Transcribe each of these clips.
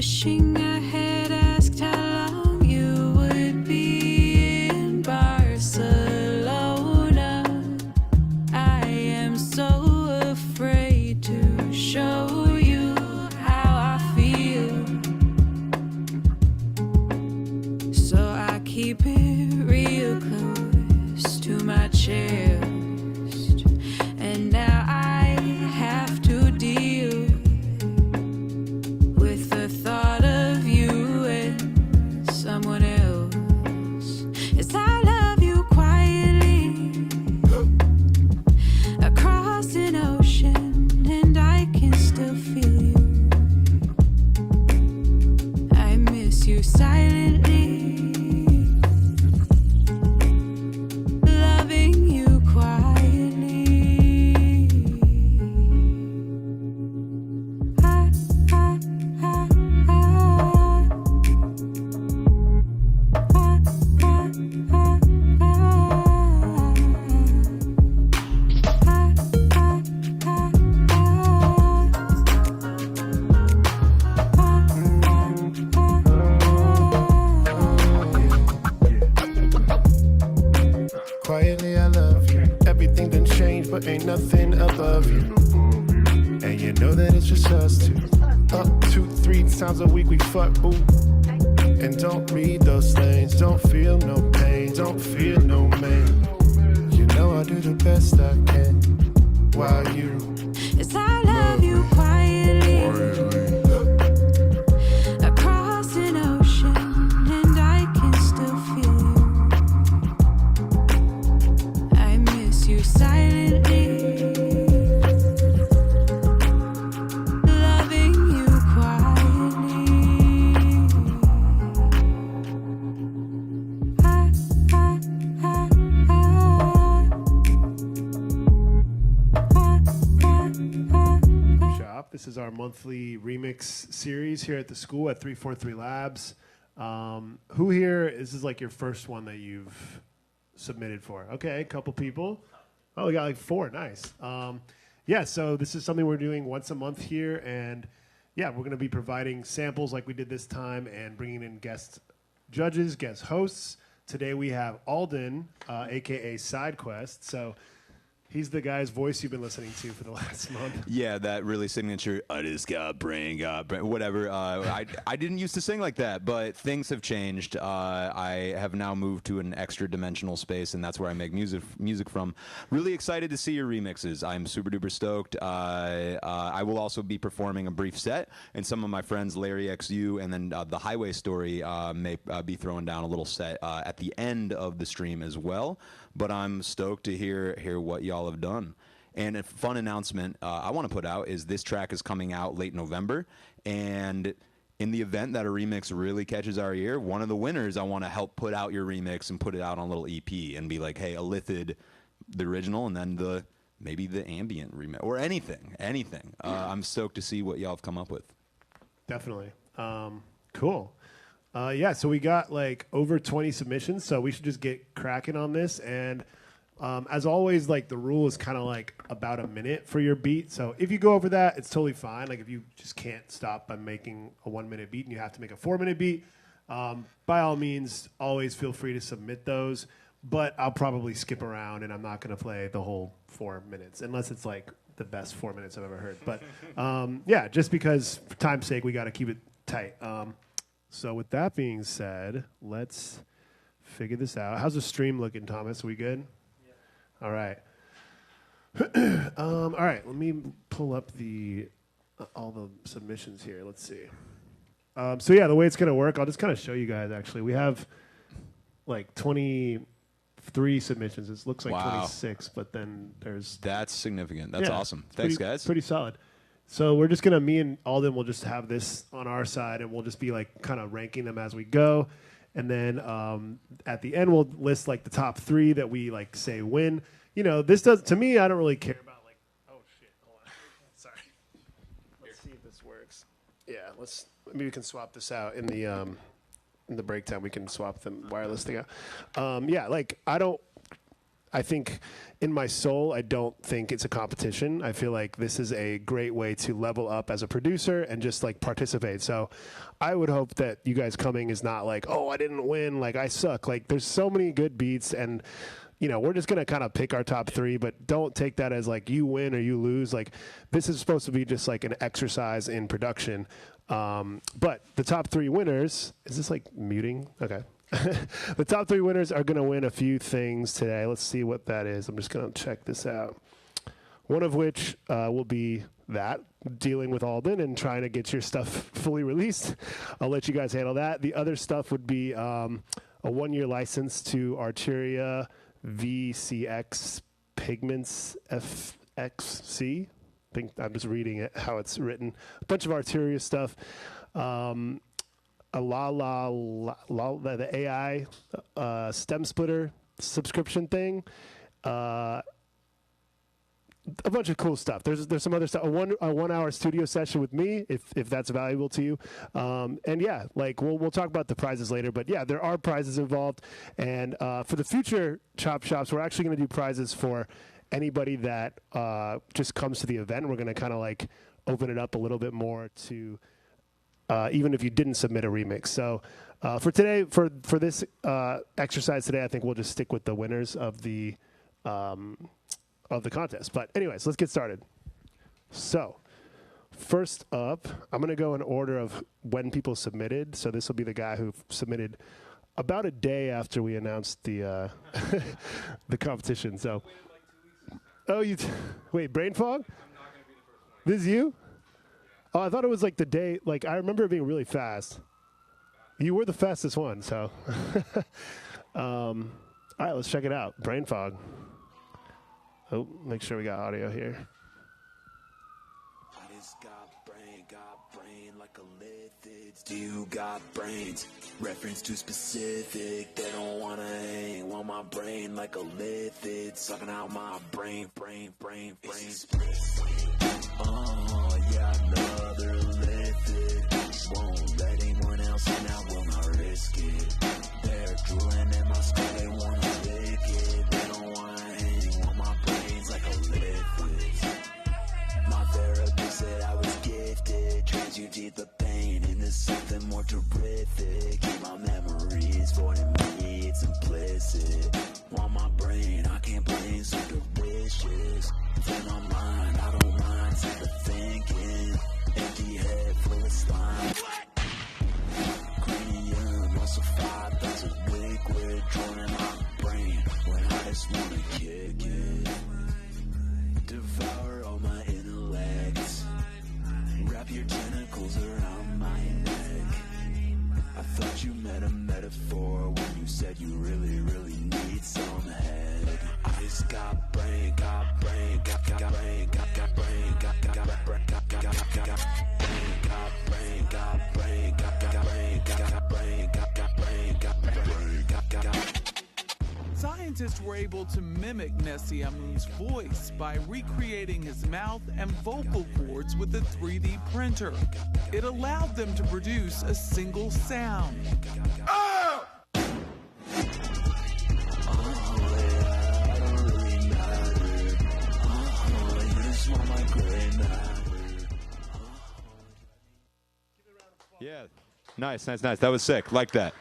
Wishing I had asked how long you would be in Barcelona. I am so afraid to show you how I feel, so I keep it real close to my chest. And now I have to deal with the thought of you and someone else. As I love you quietly across an ocean, and I can still feel you. I miss you silently, loving you quietly. Quietly, I love you. Everything done changed, but ain't nothing above you. And you know that it's just us two. Up 2-3 times a week we fuck, ooh. And don't read those things. Don't feel no pain. Don't feel no man. You know I do the best I can. While you As I love you quietly across an ocean, and I can still feel you. I miss you silently, loving you quietly. shop. This is our monthly remix series here at the school at 343 Labs. Who here, this is like your first one that you've submitted for? Okay, a couple people. Oh, we got like 4. Nice. Yeah, so this is something we're doing once a month here, and yeah, we're going to be providing samples like we did this time and bringing in guest judges, guest hosts. Today we have Alden, aka SideQuest. So he's the guy's voice you've been listening to for the last month. Yeah, that really signature, I just got brain, whatever. I didn't used to sing like that, but things have changed. I have now moved to an extra dimensional space, and that's where I make music from. Really excited to see your remixes. I'm super duper stoked. I will also be performing a brief set, and some of my friends, Larry XU, and then The Highway Story may be throwing down a little set at the end of the stream as well. But I'm stoked to hear what y'all have done. And a fun announcement I want to put out is this track is coming out late November. And in the event that a remix really catches our ear, one of the winners, I want to help put out your remix and put it out on a little EP and be like, hey, Alithid, the original, and then maybe the ambient remix or anything. I'm stoked to see what y'all have come up with. Definitely. Cool. Yeah, so we got like over 20 submissions, so we should just get cracking on this. And as always, like the rule is kind of like about a minute for your beat. So if you go over that, it's totally fine. Like if you just can't stop by making a 1-minute beat and you have to make a 4-minute beat, by all means, always feel free to submit those. But I'll probably skip around and I'm not going to play the whole 4 minutes unless it's like the best 4 minutes I've ever heard. But yeah, just because for time's sake, we got to keep it tight. So with that being said, let's figure this out. How's the stream looking, Thomas? We good? Yeah. All right. All right. Let me pull up all the submissions here. Let's see. So yeah, the way it's gonna work, I'll just kind of show you guys. Actually, we have like 23 submissions. It looks like 26, but then that's significant. That's awesome. Thanks, guys. Pretty solid. So we're just going to, me and Alden will just have this on our side, and we'll just be like kind of ranking them as we go. And then at the end, we'll list like the top 3 that we like say win. You know, this does, to me, I don't really care about like, oh shit, hold on. Sorry. Let's see if this works. Yeah, maybe we can swap this out in the break time. We can swap the wireless thing out. Yeah, like I I think in my soul, I don't think it's a competition. I feel like this is a great way to level up as a producer and just like participate. So I would hope that you guys coming is not like, oh, I didn't win, like I suck. Like there's so many good beats, and you know, we're just going to kind of pick our top 3, but don't take that as like you win or you lose. Like this is supposed to be just like an exercise in production. But the top 3 winners, is this like muting? Okay. The top 3 winners are going to win a few things today. Let's see what that is. I'm just going to check this out. One of which will be that, dealing with Alden and trying to get your stuff fully released. I'll let you guys handle that. The other stuff would be a 1-year license to Arteria VCX Pigments FXC. I think I'm just reading it how it's written. A bunch of Arteria stuff. The AI stem splitter subscription thing. A bunch of cool stuff. There's some other stuff. A 1 hour studio session with me, if that's valuable to you. And yeah, like we'll talk about the prizes later. But yeah, there are prizes involved. And for the future Chop Shops, we're actually going to do prizes for anybody that just comes to the event. We're going to kind of like open it up a little bit more to even if you didn't submit a remix. So for today, for this exercise today, I think we'll just stick with the winners of the contest. But anyways, let's get started. So first up, I'm going to go in order of when people submitted. So this will be the guy who submitted about a day after we announced the the competition. So, wait, brain fog? This is you? Oh, I thought it was like the day. Like I remember it being really fast. You were the fastest one. So, all right, let's check it out. Brain fog. Oh, make sure we got audio here. I just got brain like a lithids. Do you got brains? Reference too specific. They don't wanna hang. Want my brain like a lithid. Sucking out my brain. Yeah, another lithid. Won't let anyone else in, I will not risk it. They're drooling in my skull, they wanna lick it. They don't wanna hang. Want my brains like a lithid. My therapist said I was gifted. Transmute the pain into something more terrific. Keep my memories void in me, it's implicit. Want my brain, I can't blame, so delicious. Then I'm mine, I don't mind, type of thinking. Empty head full of slime. Cranium, emulsified, that's a liquid. Drawn in my brain, when I just wanna kick it. Devour all my intellect. Wrap your tentacles around my neck. I thought you meant a metaphor when you said you really, really need some head. I just got brain, got brain, got brain, got brain, got brain, got brain, got brain, got brain, got brain, got brain. Scientists were able to mimic Nessiamun's voice by recreating his mouth and vocal cords with a 3D printer. It allowed them to produce a single sound. Oh! Yeah, nice. That was sick. Like that.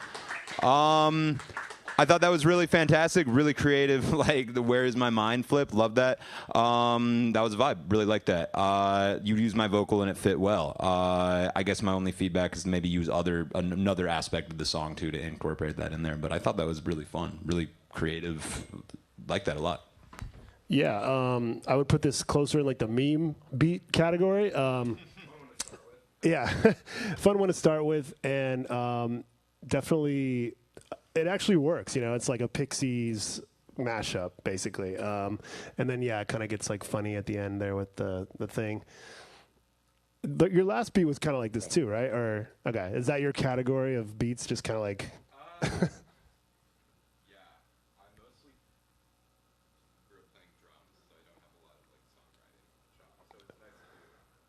I thought that was really fantastic, really creative. Like the "Where Is My Mind" flip, love that. That was a vibe. Really like that. You used my vocal and it fit well. I guess my only feedback is maybe use another aspect of the song too to incorporate that in there. But I thought that was really fun, really creative. Like that a lot. Yeah, I would put this closer in like the meme beat category. Yeah, fun one to start with, and definitely. It actually works, you know. It's like a Pixies mashup, basically. And then, yeah, it kind of gets like funny at the end there with the thing. But your last beat was kind of like this too, right? Or okay, is that your category of beats? Just kind of like. Yeah, I mostly grew up playing drums, so I don't have a lot of like songwriting. So it's nice to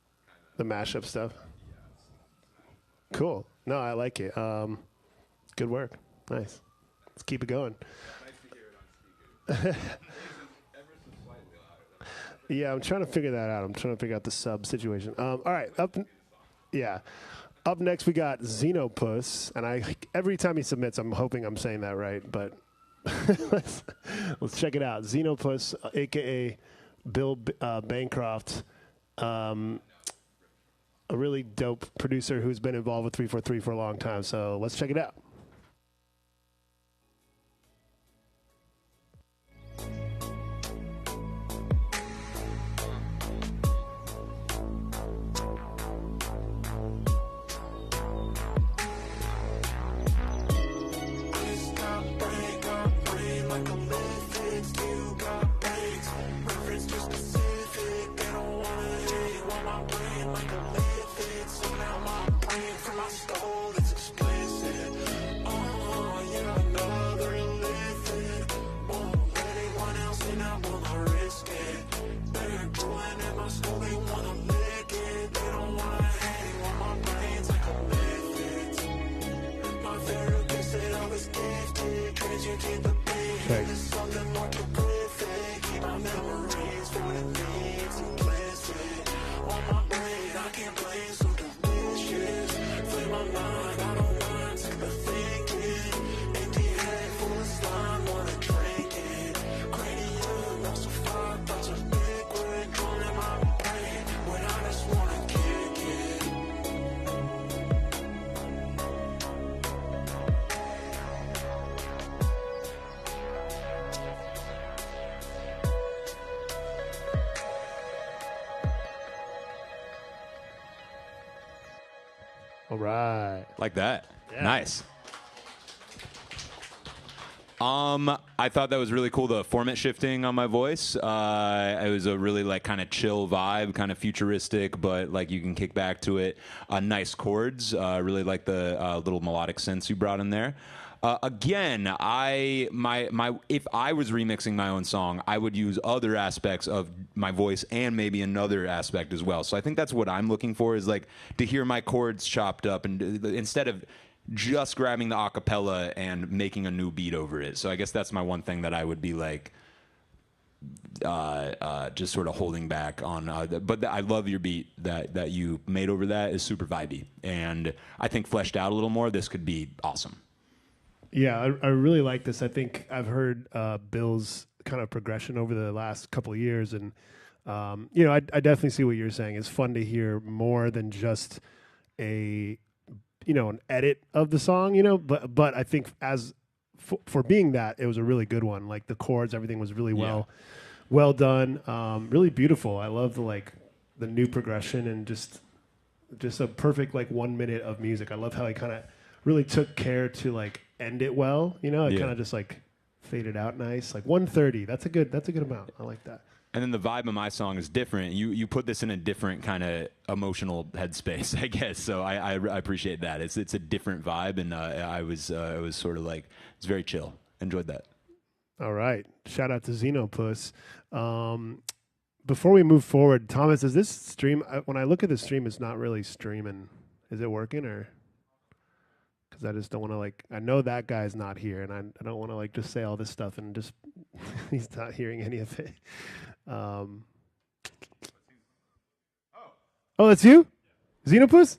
do kind of the mashup stuff. Yeah, Cool. No, I like it. Good work. Nice. Let's keep it going. nice to hear it on speaker. Yeah, I'm trying to figure that out. I'm trying to figure out the sub situation. All right, up next we got Zenopus, and every time he submits, I'm hoping I'm saying that right, but let's check it out. Zenopus, aka Bill Bancroft, a really dope producer who's been involved with 343 for a long time. So let's check it out. All right. Like that. Yeah. Nice. I thought that was really cool, the format shifting on my voice. It was a really like kind of chill vibe, kind of futuristic, but like you can kick back to it. Nice chords. Really like the little melodic synths you brought in there. Again, if I was remixing my own song, I would use other aspects of my voice and maybe another aspect as well. So I think that's what I'm looking for, is like to hear my chords chopped up, and instead of just grabbing the acapella and making a new beat over it. So I guess that's my one thing that I would be like just sort of holding back on. But I love your beat that you made over that. Is super vibey, and I think fleshed out a little more, this could be awesome. Yeah, I really like this. I think I've heard Bill's kind of progression over the last couple of years, and I definitely see what you're saying. It's fun to hear more than just an edit of the song, but I think for being that, it was a really good one. Like the chords, everything was really well done, really beautiful. I love the new progression and just a perfect 1 minute of music. I love how he kind of really took care to end it well. It kind of just faded out nice. 1:30. That's a good amount. I like that. And then the vibe of my song is different. You put this in a different kind of emotional headspace, I guess. So I appreciate that. It's a different vibe, and I was sort of it's very chill. Enjoyed that. All right. Shout out to Zenopus. Before we move forward, Thomas, is this stream? When I look at the stream, it's not really streaming. Is it working or? Because I just don't want to I know that guy's not here, and I don't want to just say all this stuff and just he's not hearing any of it. Oh, that's you, Zenopus?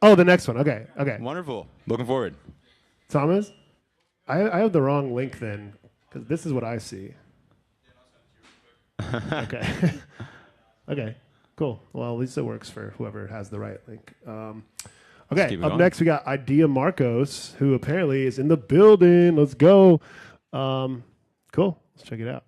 Oh, the next one. Okay. Wonderful. Looking forward. Thomas, I have the wrong link then, because this is what I see. Okay. Okay. Cool. Well, at least it works for whoever has the right link. Okay, up next we got Idea Marcos, who apparently is in the building. Let's go. Cool. Let's check it out.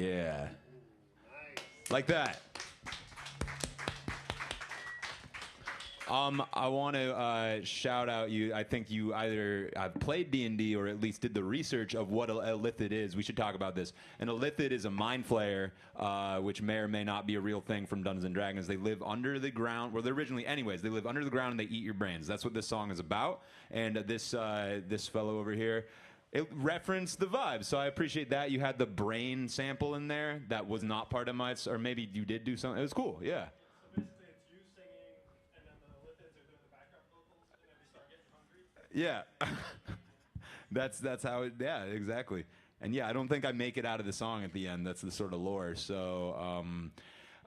Yeah. Like that. I want to shout out you. I think you either played D&D or at least did the research of what a lithid is. We should talk about this. And a lithid is a mind flayer, which may or may not be a real thing from Dungeons and Dragons. They live under the ground. Well, they're originally, anyways, they live under the ground and they eat your brains. That's what this song is about. And this fellow over here, it referenced the vibe, so I appreciate that. You had the brain sample in there. That was not part of my, or maybe you did do something. It was cool, yeah. Yeah, that's how it. Yeah, exactly. And yeah, I don't think I make it out of the song at the end. That's the sort of lore. So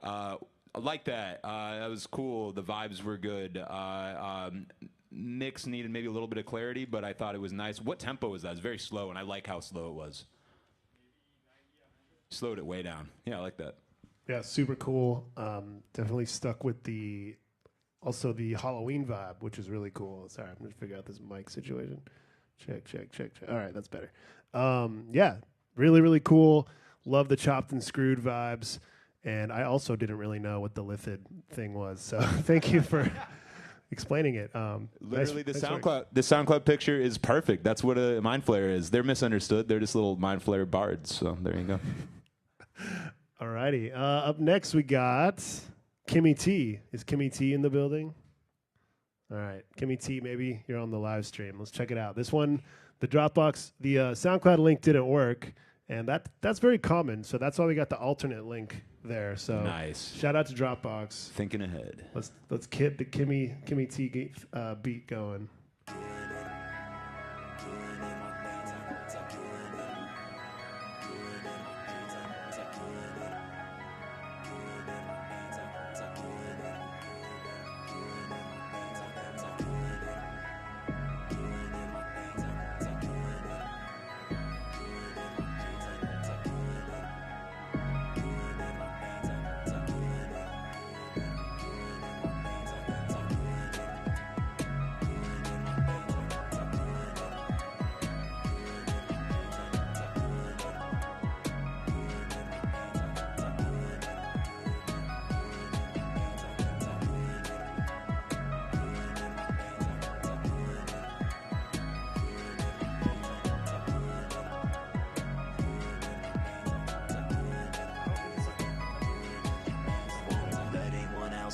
I like that. That was cool. The vibes were good. Mix needed maybe a little bit of clarity, but I thought it was nice. What tempo was that? It was very slow, and I like how slow it was. Slowed it way down. Yeah, I like that. Yeah, super cool. Definitely stuck with the Halloween vibe, which is really cool. Sorry, I'm going to figure out this mic situation. Check. All right, that's better. Yeah, really, really cool. Love the chopped and screwed vibes. And I also didn't really know what the lithid thing was. So thank you for explaining it. Literally, the SoundCloud picture is perfect. That's what a mind flayer is. They're misunderstood. They're just little mind flayer bards. So there you go. All righty. Up next, we got Kimmy T. Is Kimmy T in the building? All right. Kimmy T, maybe you're on the live stream. Let's check it out. This one, the Dropbox, the SoundCloud link didn't work, and that's very common. So that's why we got the alternate link there. So nice. Shout out to Dropbox. Thinking ahead. Let's get the Kimmy T beat going.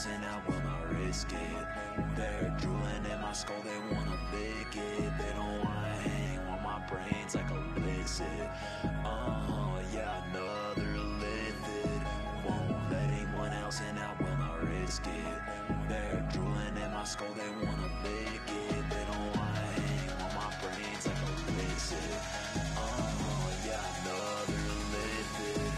And I will not risk it. They're drooling in my skull, they wanna lick it. They don't wanna hang on my brains like a lizard. Yeah, another lithid. Won't let anyone else and I will not risk it. They're drooling in my skull, they wanna lick it. They don't wanna hang on my brains like a lizard. Yeah, another lithid.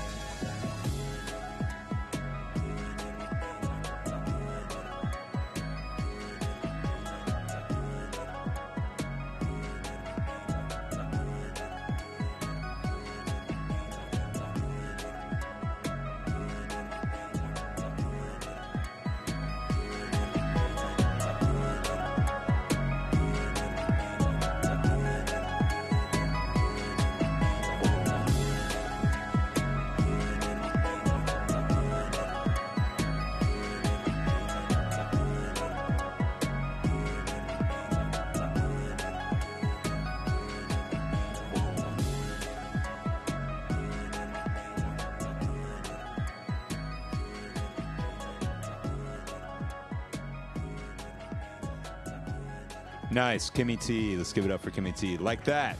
Nice, Kimmy T. Let's give it up for Kimmy T. Like that.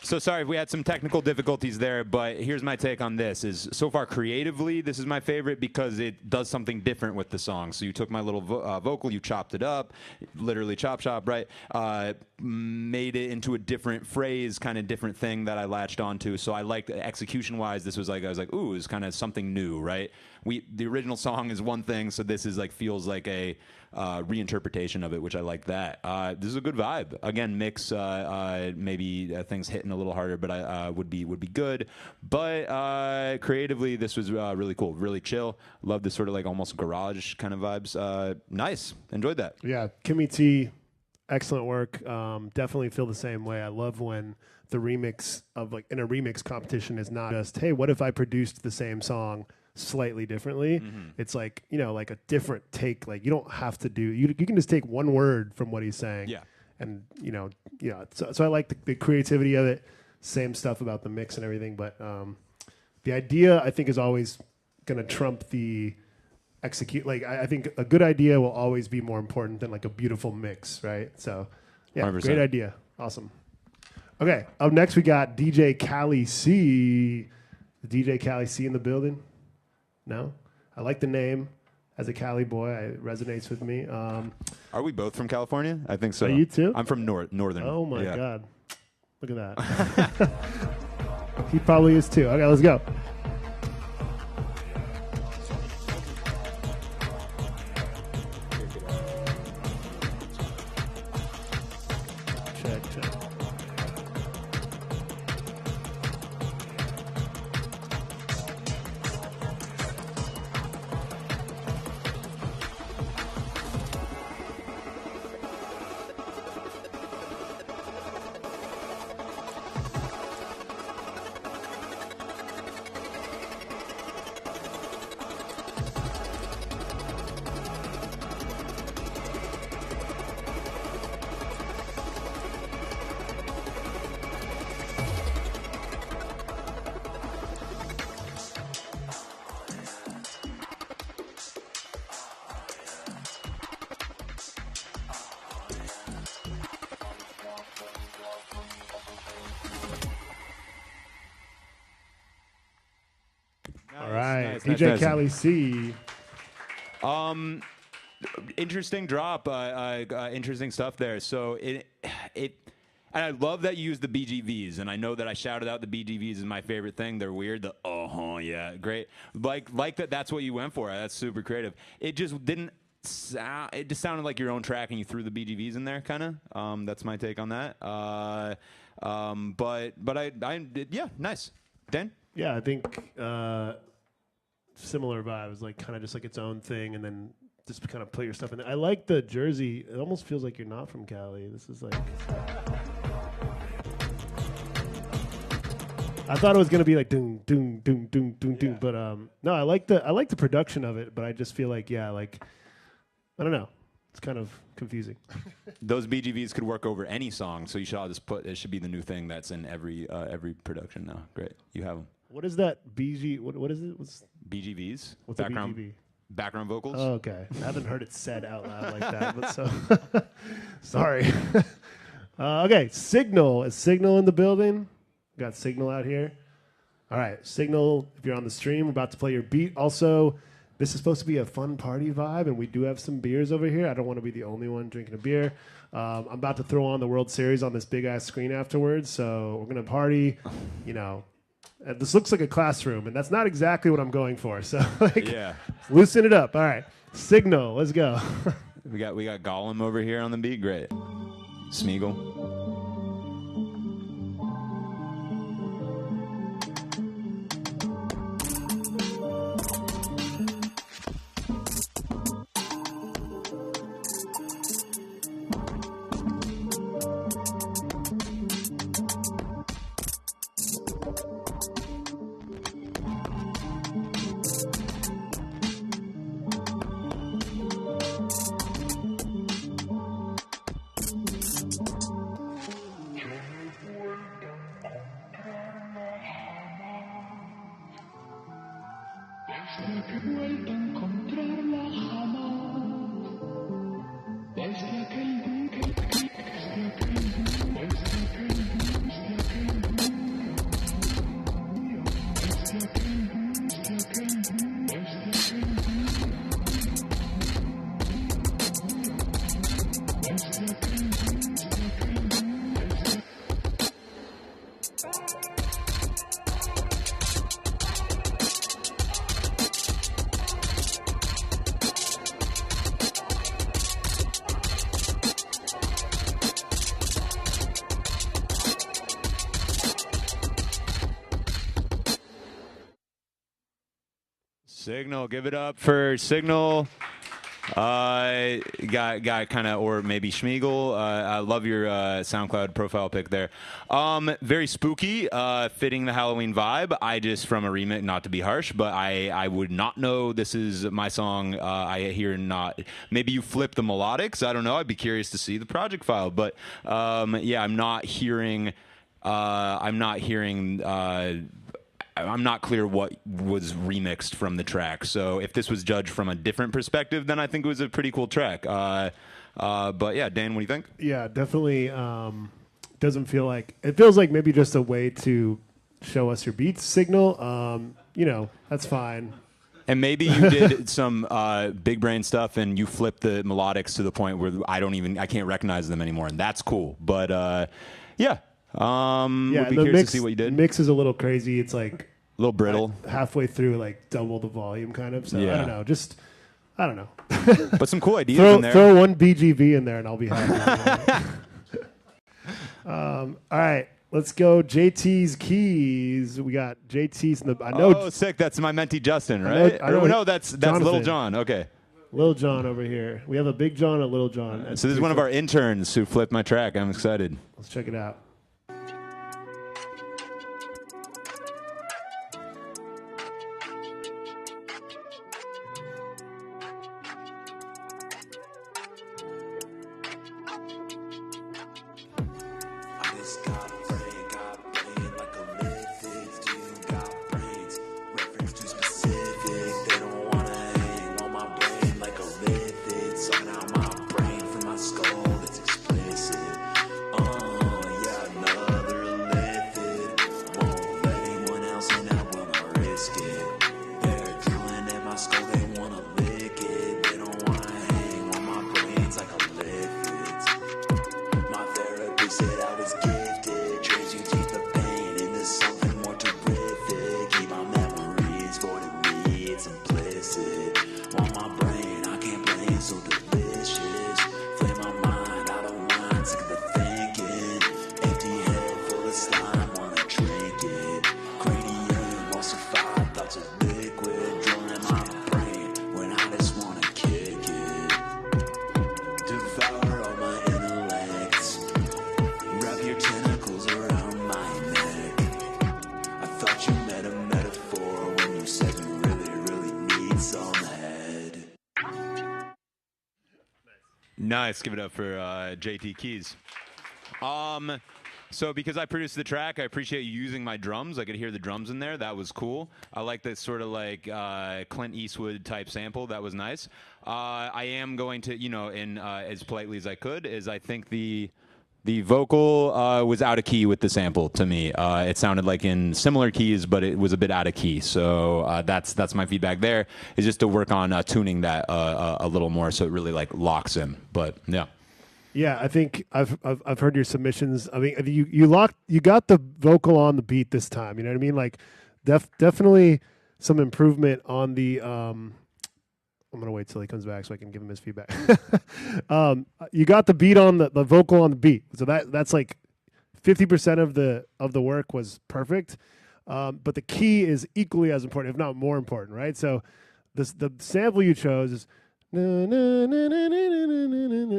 So sorry if we had some technical difficulties there, but here's my take on this. Is so far creatively, this is my favorite because it does something different with the song. So you took my little vocal, you chopped it up, literally chop, right? Made it into a different phrase, kind of different thing that I latched onto. So I liked execution-wise, this was like, I was like, ooh, it's kind of something new, right? The original song is one thing, so this is like, feels like a reinterpretation of it, which I like that. This is a good vibe. Again, mix, maybe things hitting a little harder, but would be good. But creatively, this was really cool, really chill. Love this sort of like almost garage kind of vibes. Nice, enjoyed that. Yeah, Kimmy T, excellent work. Definitely feel the same way. I love when the remix of like in a remix competition is not just, hey, what if I produced the same song slightly differently? It's like, you know, like a different take. Like you don't have to do, you can just take one word from what he's saying. Yeah. And, so I like the creativity of it. Same stuff about the mix and everything. But the idea, I think, is always going to trump the execute. Like, I think a good idea will always be more important than like a beautiful mix, right? So, yeah, 100%. Great idea. Awesome. Okay, up next we got DJ Cali C. DJ Cali C in the building? No? I like the name. As a Cali boy, it resonates with me. Are we both from California? I think so. Are you too? I'm from northern. Oh my God. Look at that. He probably is too. Okay, let's go. Check. All right, nice, DJ nice. Cali C. Interesting drop. Interesting stuff there. So it, and I love that you use the BGVs. And I know that I shouted out the BGVs is my favorite thing. They're weird. Yeah, great. Like that. That's what you went for. That's super creative. It just didn't sound. It just sounded like your own track, and you threw the BGVs in there, kind of. That's my take on that. But I did. Yeah, nice. Dan. Yeah, I think similar vibes, like kind of just like its own thing, and then just kind of put your stuff in there. I like the jersey. It almost feels like you're not from Cali. This is like, I thought it was gonna be like doom doom doom doom doom doom, but no, I like the production of it, but I just feel like like I don't know, it's kind of confusing. Those BGVs could work over any song, so you should all just put. It should be the new thing that's in every production now. Great, you have them. What is that BG? What is it? What's BGVs. What's background a BGV? Background vocals. Oh, okay, I haven't heard it said out loud like that, but so sorry. Okay, Signal. Is Signal in the building? We got Signal out here. All right, Signal. If you're on the stream, we're about to play your beat. Also, this is supposed to be a fun party vibe, and we do have some beers over here. I don't want to be the only one drinking a beer. I'm about to throw on the World Series on this big-ass screen afterwards, so we're going to party. This looks like a classroom, and that's not exactly what I'm going for. So, loosen it up. All right, Signal, let's go. we got Gollum over here on the beat. Great. Smeagol. Signal, give it up for Signal. Got kind of, or maybe Schmiegel. I love your SoundCloud profile pic there. Very spooky, fitting the Halloween vibe. I just, from a remix, not to be harsh, but I would not know this is my song. I hear not. Maybe you flip the melodics. I don't know. I'd be curious to see the project file. But yeah, I'm not hearing. I'm not clear what was remixed from the track. So if this was judged from a different perspective, then I think it was a pretty cool track. But yeah, Dane, what do you think? Yeah, definitely doesn't feel like... It feels like maybe just a way to show us your beats signal. You know, that's fine. And maybe you did some big brain stuff and you flipped the melodics to the point where I can't recognize them anymore, and that's cool. But yeah. Would be curious to see what you did. Mix is a little crazy. It's like a little brittle. Halfway through, like double the volume, kind of. So yeah. I don't know. I don't know. But some cool ideas in there. Throw one BGV in there, and I'll be happy. All right, let's go. JT's keys. We got JT's in the. I know. Oh, sick! That's my mentee Justin, right? I know no, that's Little John. Okay. Lil John over here. We have a Big John and a Little John. So this is one of our interns who flipped my track. I'm excited. Let's check it out. Nice. Give it up for JT Keys. So because I produced the track, I appreciate you using my drums. I could hear the drums in there. That was cool. I like that sort of like Clint Eastwood type sample. That was nice. I am going to, in as politely as I could, I think the vocal was out of key with the sample to me. It sounded like in similar keys, but it was a bit out of key. So that's my feedback there, is just to work on tuning that a little more so it really like locks in. But yeah. Yeah, I think I've heard your submissions. I mean, you got the vocal on the beat this time. You know what I mean? Like, definitely some improvement on the. I'm gonna wait till he comes back so I can give him his feedback. You got the beat on the vocal on the beat, so that's like 50% of the work was perfect. But the key is equally as important, if not more important, right? So the sample you chose is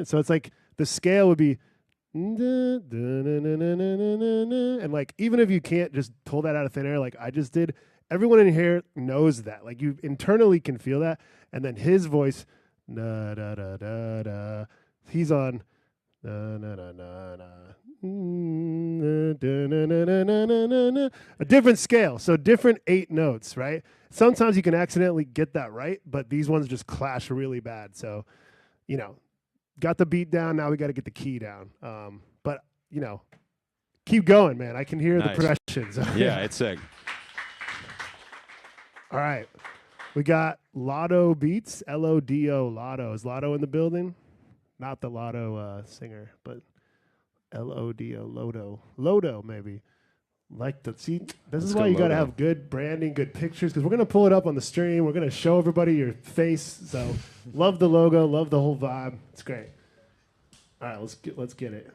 so it's like. The scale would be, and like, even if you can't just pull that out of thin air like I just did, everyone in here knows that. Like, you internally can feel that. And then his voice, na da da da da, he's on, na na na na na, a different scale. So different 8 notes, right? Sometimes you can accidentally get that right, but these ones just clash really bad. So, got the beat down. Now we got to get the key down. But, keep going, man. I can hear the progressions. Yeah, it's sick. All right. We got Lotto Beats, L-O-D-O, Lotto. Is Lotto in the building? Not the Lotto singer, but L-O-D-O, Lotto, maybe. This is why you got to have good branding, good pictures, because we're going to pull it up on the stream. We're going to show everybody your face. So love the logo, love the whole vibe. It's great. All right, let's get it.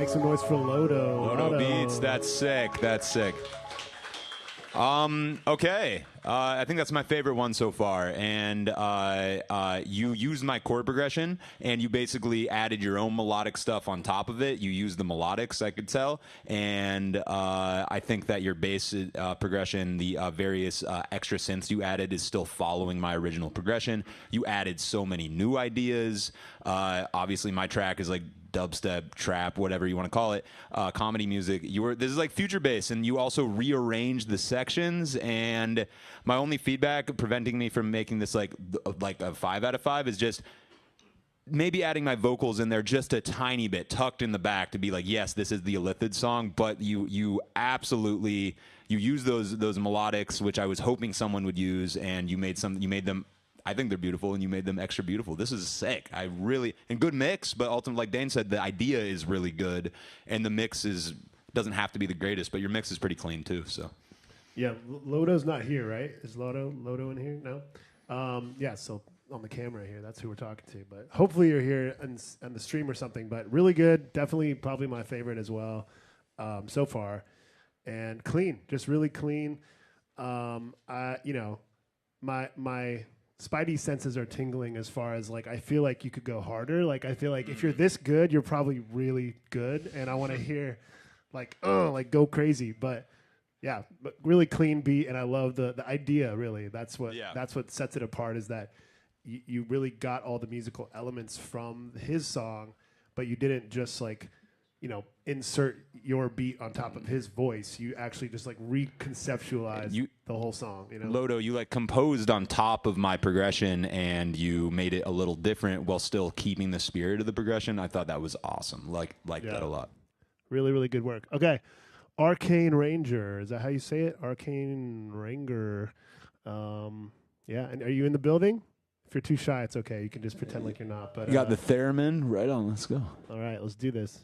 Make some noise for Lotto. Lotto Beats. That's sick. That's sick. Okay. I think that's my favorite one so far. And you used my chord progression, and you basically added your own melodic stuff on top of it. You used the melodics, I could tell. And I think that your bass progression, the various extra synths you added, is still following my original progression. You added so many new ideas. Obviously, my track is like dubstep, trap, whatever you want to call it, comedy music. This is like future bass, and you also rearranged the sections. And my only feedback preventing me from making this like a 5 out of 5 is just maybe adding my vocals in there just a tiny bit, tucked in the back, to be like, yes, this is the Illithid song. But you absolutely use those melodics, which I was hoping someone would use, and you made them. I think they're beautiful, and you made them extra beautiful. This is sick. And good mix, but ultimately, like Dane said, the idea is really good, and the mix doesn't have to be the greatest, but your mix is pretty clean too. So, yeah, Lotto's not here, right? Is Lotto in here? No. Yeah, so on the camera here, that's who we're talking to. But hopefully you're here on the stream or something. But really good, definitely, probably my favorite as well so far, and clean, just really clean. My Spidey senses are tingling as far as like I feel like you could go harder. Like I feel like if you're this good, you're probably really good, and I want to hear like go crazy. But yeah, but really clean beat, and I love the idea. Really, that's what sets it apart, is that you really got all the musical elements from his song, but you didn't just like insert your beat on top of his voice. You actually just like reconceptualize the whole song. Lotto, you like composed on top of my progression, and you made it a little different while still keeping the spirit of the progression. I thought that was awesome. Like that a lot. Really, really good work. Okay, Arcane Ranger, is that how you say it? Arcane Ranger. Yeah, and are you in the building? If you're too shy, it's okay. You can just pretend like you're not. But you got the theremin right on. Let's go. All right, let's do this.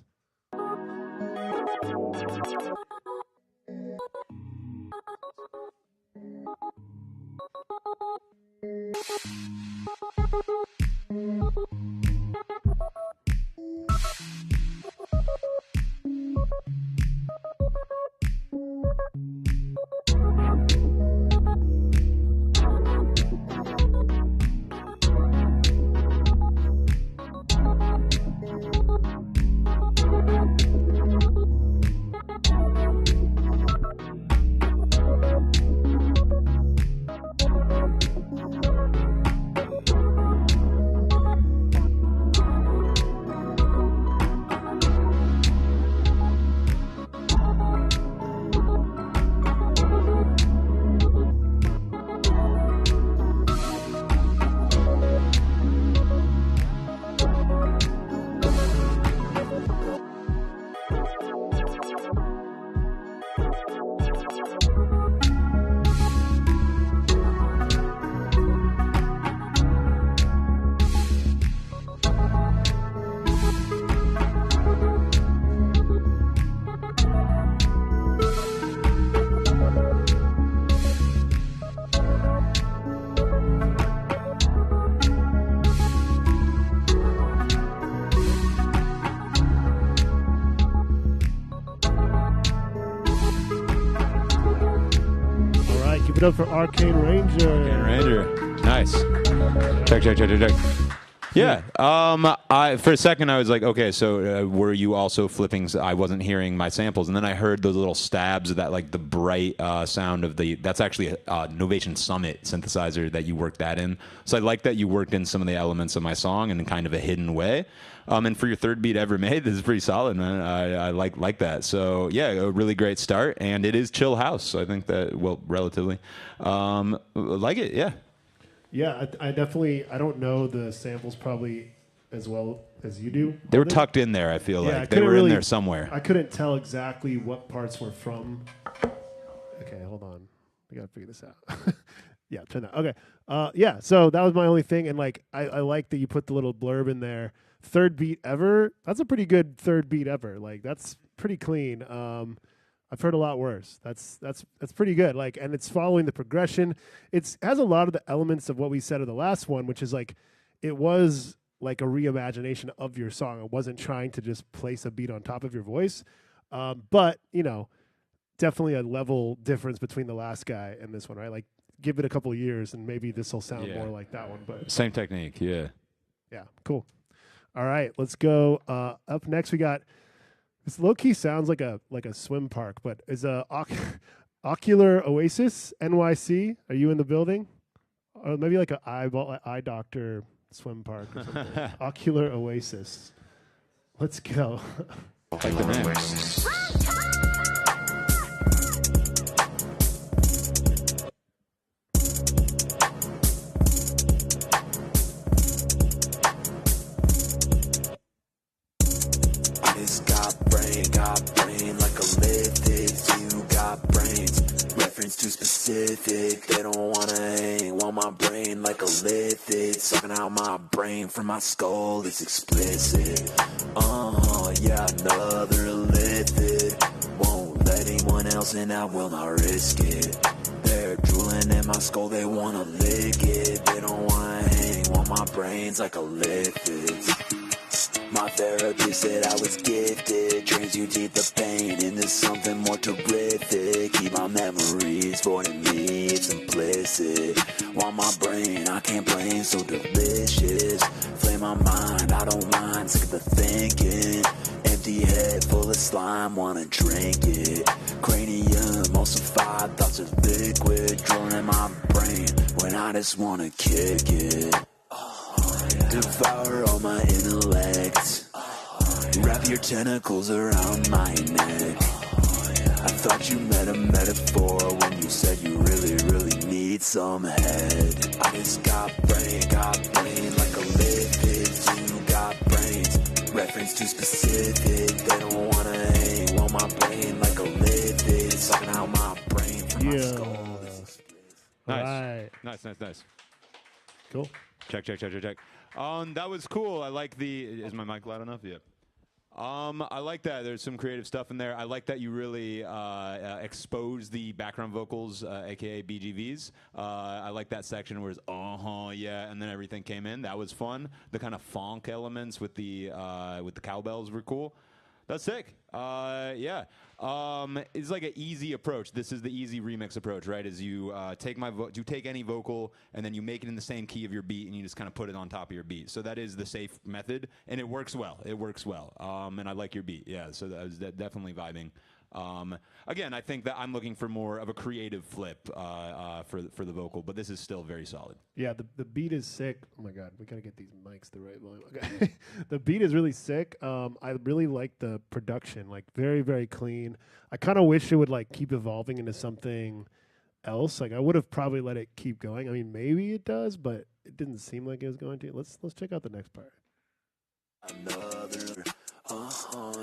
Up for Arcane Ranger. Arcane Ranger. Nice. Check. Yeah. For a second, I was like, okay, so were you also flipping? I wasn't hearing my samples, and then I heard those little stabs of that, like the bright sound of that's actually a Novation Summit synthesizer that you worked that in. So I like that you worked in some of the elements of my song in kind of a hidden way. And for your third beat ever made, this is pretty solid, man. I like that. So yeah, a really great start, and it is chill house. So I think that, well, relatively, like it. Yeah. Yeah, I definitely. I don't know the samples probably as well as you do. They were tucked in there. I feel like they were in there somewhere. I couldn't tell exactly what parts were from. Okay, hold on. We gotta figure this out. Yeah, turn that. Okay. Yeah. So that was my only thing, and like I like that you put the little blurb in there. Third beat ever. That's a pretty good third beat ever. Like that's pretty clean. I've heard a lot worse. That's pretty good. Like, and it's following the progression. It has a lot of the elements of what we said of the last one, which is like, it was like a reimagination of your song. It wasn't trying to just place a beat on top of your voice. But, you know, definitely a level difference between the last guy and this one, right? Like, give it a couple of years and maybe this will sound more like that one. But Same technique, yeah. Yeah, cool. All right, let's go. Up next, we got this. Low key sounds like a swim park, but is Ocular Oasis NYC. Are you in the building? Or maybe like an eye doctor swim park or something. Ocular Oasis. Let's go. Like the name. Got brain like a lifted. You got brains, reference too specific. They don't wanna hang. Want my brain like a lifted. Sucking out my brain from my skull, it's explicit. Yeah, another lifted. Won't let anyone else in, I will not risk it. They're drooling in my skull, they wanna lick it. They don't wanna hang. Want my brains like a lifted. My therapist said I was gifted. Transmutate the pain into something more terrific. Keep my memories void in me, it's implicit. Want my brain, I can't blame, so delicious. Flame my mind, I don't mind, sick of the thinking. Empty head full of slime, wanna drink it. Cranium, emulsified, thoughts are liquid. Drooling in my brain when I just wanna kick it. Devour all my intellect. Wrap your tentacles around my neck. I thought you meant a metaphor when you said you really, really need some head. I just got brain like a lipid. You got brains, reference too specific. They don't wanna hang. Want my brain like a lipid. Sucking out my brain from my skull. Nice. Nice. Cool. Check. That was cool. I like is my mic loud enough? Yeah. I like that. There's some creative stuff in there. I like that you really expose the background vocals, aka BGVs. I like that section where it's yeah, and then everything came in. That was fun. The kind of funk elements with the cowbells were cool. That's sick. Yeah. It's like an easy approach. This is the easy remix approach, right? Is you take any vocal and then you make it in the same key of your beat and you just kind of put it on top of your beat. So that is the safe method, and it works well. And I like your beat. Yeah. So that was definitely vibing. Again, I think that I'm looking for more of a creative flip for the vocal, but this is still very solid. Yeah, the beat is sick. Oh my god, we gotta get these mics the right volume. Okay. The beat is really sick. I really like the production, like very, very clean. I kind of wish it would like keep evolving into something else. Like I would have probably let it keep going. I mean, maybe it does, but it didn't seem like it was going to. Let's check out the next part.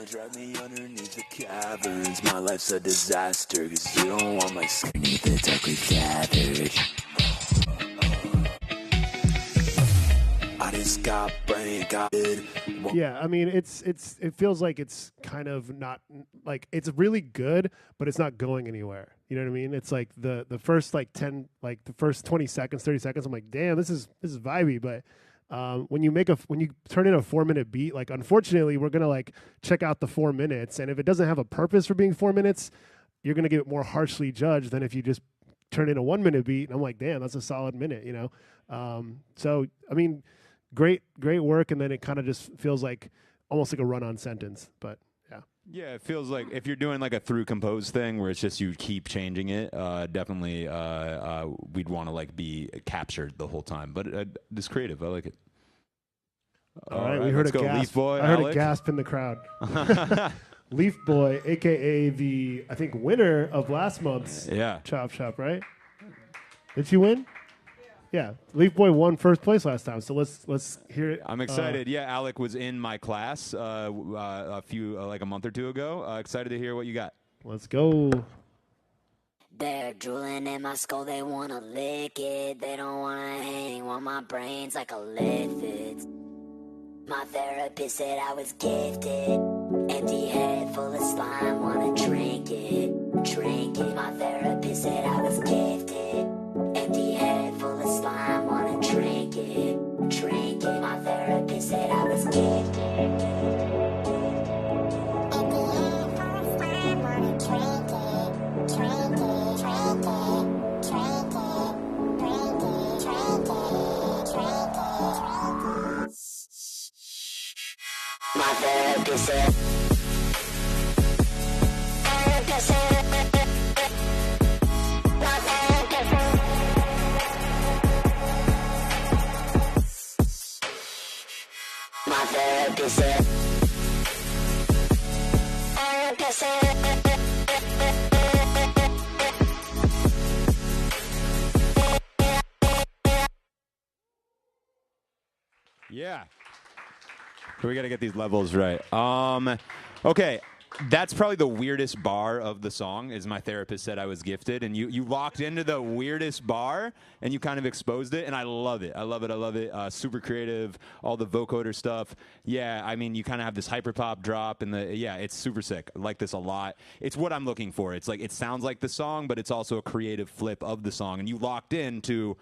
Drag me underneath the caverns. My life's a disaster, cause you don't want my skin beneath the darkly gathered. I just got brain, got it. Yeah, I mean, it feels like it's kind of not, like, it's really good, but it's not going anywhere. You know what I mean? It's like the first, like, 10, like, the first 20 seconds, 30 seconds, I'm like, damn, this is vibey, but when you turn in a 4-minute beat, like, unfortunately, we're gonna like check out the 4 minutes, and if it doesn't have a purpose for being 4 minutes, you're gonna get more harshly judged than if you just turn in a 1-minute beat. And I'm like, damn, that's a solid minute, you know. So I mean, great work, and then it kind of just feels like almost like a run-on sentence, but yeah. Yeah, it feels like if you're doing like a through compose thing where it's just you keep changing it, definitely we'd want to like be captured the whole time. But it's creative. I like it. All right, we heard a gasp. Leaf Boy, I heard Alec. a gasp in the crowd. Leaf Boy, a.k.a. the, I think, winner of last month's Chop Shop, right? Did you win? Yeah. Leaf Boy won first place last time, so let's hear it. I'm excited. Yeah, Alec was in my class a few like a month or two ago. Excited to hear what you got. Let's go. They're drooling in my skull, they wanna lick it. They don't wanna hang, want my brains like a lift. My therapist said I was gifted. Empty head full of slime, wanna drink it. My therapist said I was gifted. Empty head full of slime, wanna drink it. My therapist said Yeah. We got to get these levels right. Okay. That's probably the weirdest bar of the song, is my therapist said I was gifted. And you walked into the weirdest bar, and you kind of exposed it, and I love it. I love it. Super creative, all the vocoder stuff. Yeah, I mean, you kind of have this hyperpop drop, and it's super sick. I like this a lot. It's what I'm looking for. It's like, it sounds like the song, but it's also a creative flip of the song. And you locked into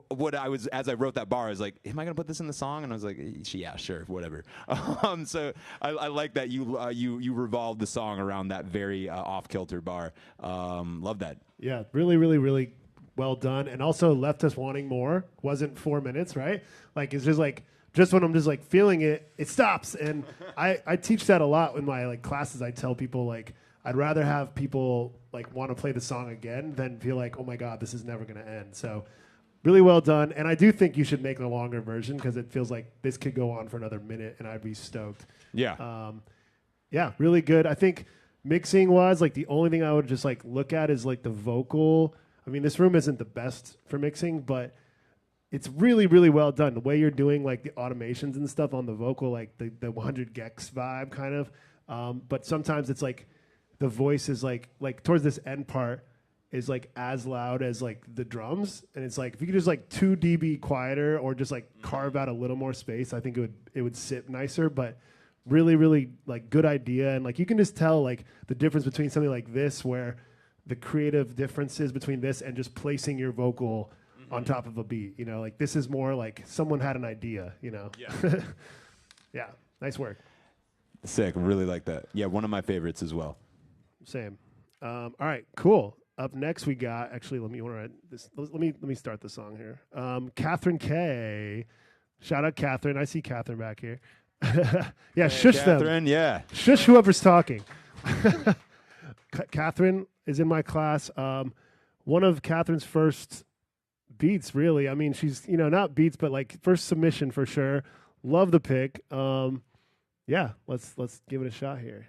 what I was, as I wrote that bar, I was like, am I going to put this in the song? And I was like, yeah, sure, whatever. So I like that you revolved the song around that very off-kilter bar. Love that. Yeah, really, really, really well done. And also left us wanting more. Wasn't 4 minutes, right? Like, it's just like, just when I'm just like feeling it, it stops. And I teach that a lot in my like classes. I tell people like, I'd rather have people like want to play the song again than feel like, oh my God, this is never going to end. So really well done. And I do think you should make a longer version because it feels like this could go on for another minute and I'd be stoked. Yeah. Yeah, really good. I think mixing wise, like the only thing I would just like look at is like the vocal. I mean, this room isn't the best for mixing, but it's really, really well done. The way you're doing like the automations and stuff on the vocal, like the 100 gex vibe kind of. But sometimes it's like the voice is like towards this end part is like as loud as like the drums, and it's like if you could just like 2 dB quieter or just like carve out a little more space, I think it would sit nicer. But really, really like good idea, and like you can just tell like the difference between something like this where the creative differences between this and just placing your vocal on top of a beat. You know, like this is more like someone had an idea. You know, yeah, nice work. Sick, really like that. Yeah, one of my favorites as well. Same. All right, cool. Up next, we got let me start the song here. Katherine K. Shout out Katherine. I see Katherine back here. Yeah, shush Katherine, them. yeah. Shush whoever's talking. Katherine is in my class. One of Katherine's first beats, really. I mean, she's not beats, but like first submission for sure. Love the pick. Yeah, let's give it a shot here.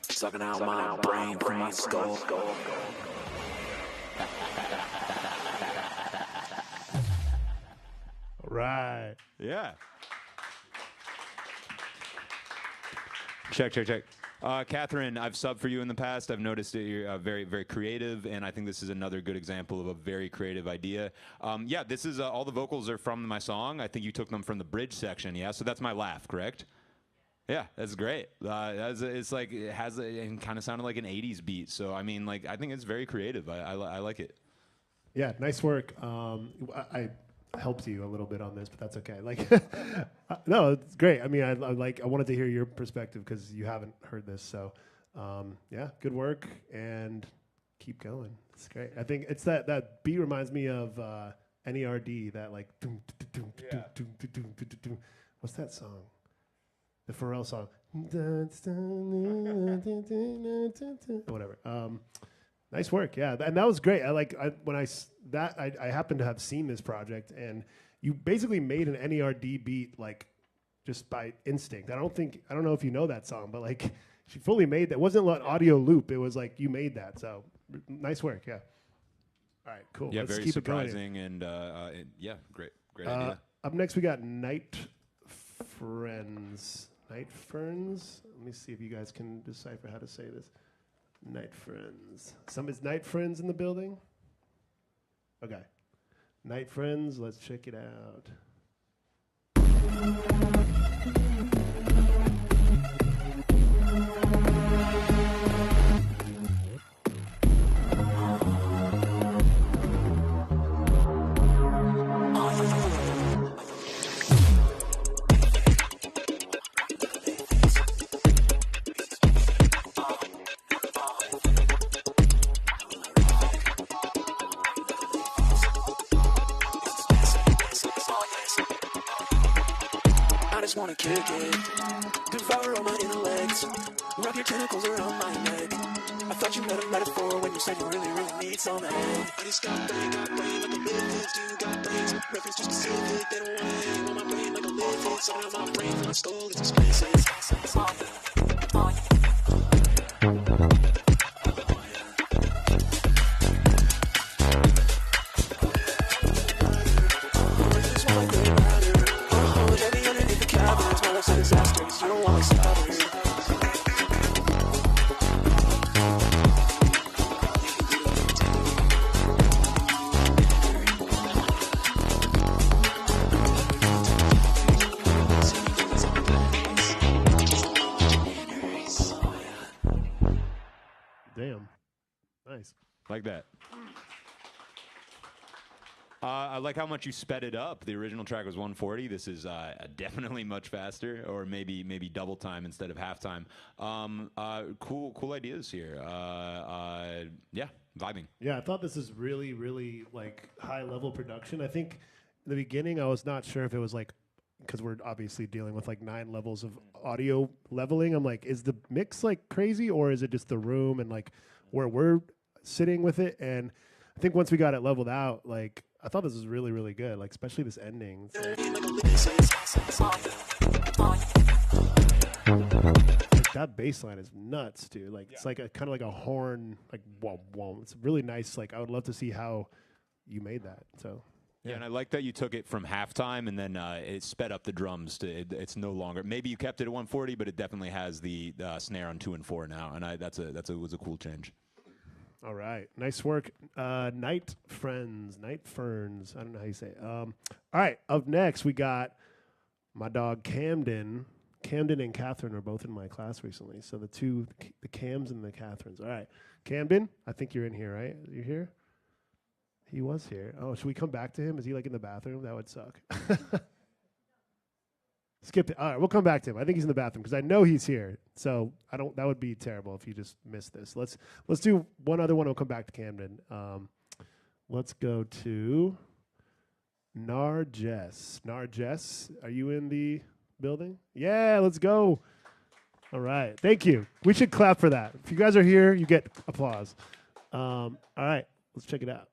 Sucking out my brain from my skull. All right. Yeah. Check. Katherine, I've subbed for you in the past. I've noticed that you're very, very creative, and I think this is another good example of a very creative idea. Yeah, this is all the vocals are from my song. I think you took them from the bridge section, yeah? So that's my laugh, correct? Yeah, that's great. It's like it has and kind of sounded like an 80s beat. So, I mean, like I think it's very creative. I like it. Yeah, nice work. I helped you a little bit on this, but that's okay. Like, no, it's great. I mean, I wanted to hear your perspective because you haven't heard this. So, yeah, good work and keep going. It's great. I think it's that beat reminds me of NERD. That like, what's that song? The Pharrell song. Whatever. Nice work, yeah, and that was great. I happened to have seen this project, and you basically made an NERD beat like just by instinct. I don't know if you know that song, but like she fully made that. It wasn't an audio loop. It was like you made that. So nice work. Yeah. All right, cool. Yeah, Let's very keep surprising and yeah, great idea. Up next, we got Night Friends. Night Ferns. Let me see if you guys can decipher how to say this. Night Friends. Is Night Friends in the building? Okay. Night Friends. Let's check it out. Wanna kick it, devour all my intellects, wrap your tentacles around my neck. I thought you meant a metaphor when you said you really, really need some head. I just got brain like a lift, you got brains, reference to specific, they don't hang on my brain like a lift, something on my brain from my skull, it's expensive. Damn. Nice. Like that. I like how much you sped it up. The original track was 140. This is definitely much faster, or maybe double time instead of half time. Cool ideas here. Yeah, vibing. Yeah, I thought this is really, really like high level production. I think in the beginning I was not sure if it was like, because we're obviously dealing with like 9 levels of audio leveling. I'm like, is the mix like crazy, or is it just the room and like where we're sitting with it? And I think once we got it leveled out, like I thought this was really, really good, like especially this ending. Like, that bass line is nuts, dude. Like it's like a kind of like a horn, like whoa, whoa. It's really nice. Like I would love to see how you made that. So. Yeah, and I like that you took it from halftime and then it sped up the drums to it's no longer. Maybe you kept it at 140, but it definitely has the snare on 2 and 4 now, and was a cool change. All right, nice work, Night Ferns. I don't know how you say it. All right, up next we got my dog Camden. Camden and Katherine are both in my class recently, so the Cams and the Katherines. All right, Camden, I think you're in here, right? You're here. He was here. Oh, should we come back to him? Is he like in the bathroom? That would suck. Skip it. All right, we'll come back to him. I think he's in the bathroom because I know he's here. So that would be terrible if you just missed this. Let's do one other one. We'll come back to Camden. Let's go to Nar Jess. Nar Jess, are you in the building? Yeah, let's go. All right. Thank you. We should clap for that. If you guys are here, you get applause. All right, let's check it out.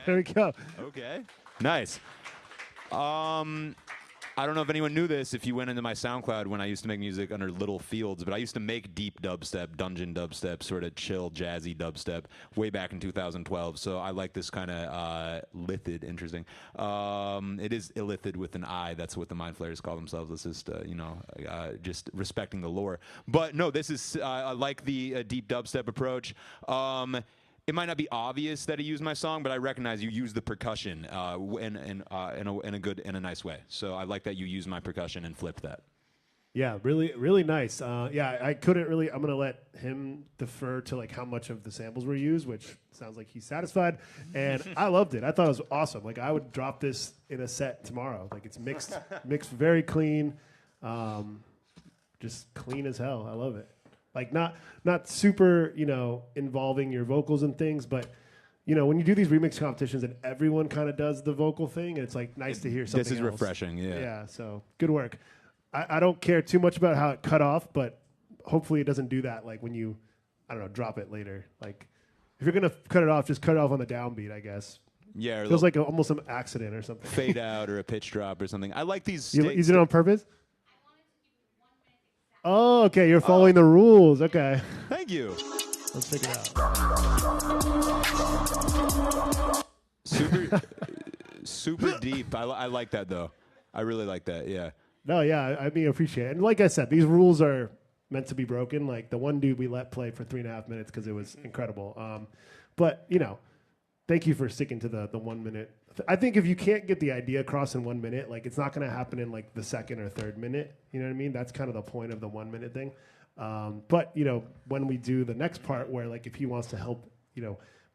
There we go. Okay. Nice. I don't know if anyone knew this if you went into my SoundCloud when I used to make music under Little Fields, but I used to make deep dubstep, dungeon dubstep, sort of chill, jazzy dubstep way back in 2012. So I like this kind of lithid, interesting. It is illithid with an I. That's what the Mind Flayers call themselves. It's just, just respecting the lore. But no, this is, I like the deep dubstep approach. It might not be obvious that he used my song, but I recognize you use the percussion in a nice way. So I like that you used my percussion and flipped that. Yeah, really, really nice. I couldn't really. I'm gonna let him defer to like how much of the samples were used, which sounds like he's satisfied. And I loved it. I thought it was awesome. Like I would drop this in a set tomorrow. Like it's mixed very clean, just clean as hell. I love it. Like not super, involving your vocals and things, but when you do these remix competitions and everyone kind of does the vocal thing, it's like nice to hear something. This is else. refreshing, yeah. Yeah, so good work. I don't care too much about how it cut off, but hopefully it doesn't do that. Like when you, drop it later. Like if you're gonna cut it off, just cut it off on the downbeat, I guess. Yeah, feels like almost some accident or something. Fade out or a pitch drop or something. I like these. You did it on purpose? Oh, okay. You're following the rules. Okay. Thank you. Let's check it out. Super deep. I like that though. I really like that. Yeah. No, yeah. I appreciate it. And like I said, these rules are meant to be broken. Like the one dude we let play for 3.5 minutes because it was incredible. But thank you for sticking to the 1 minute. I think if you can't get the idea across in 1 minute, like it's not going to happen in like the second or third minute. You know what I mean? That's kind of the point of the 1 minute thing. But when we do the next part where like if he wants to help,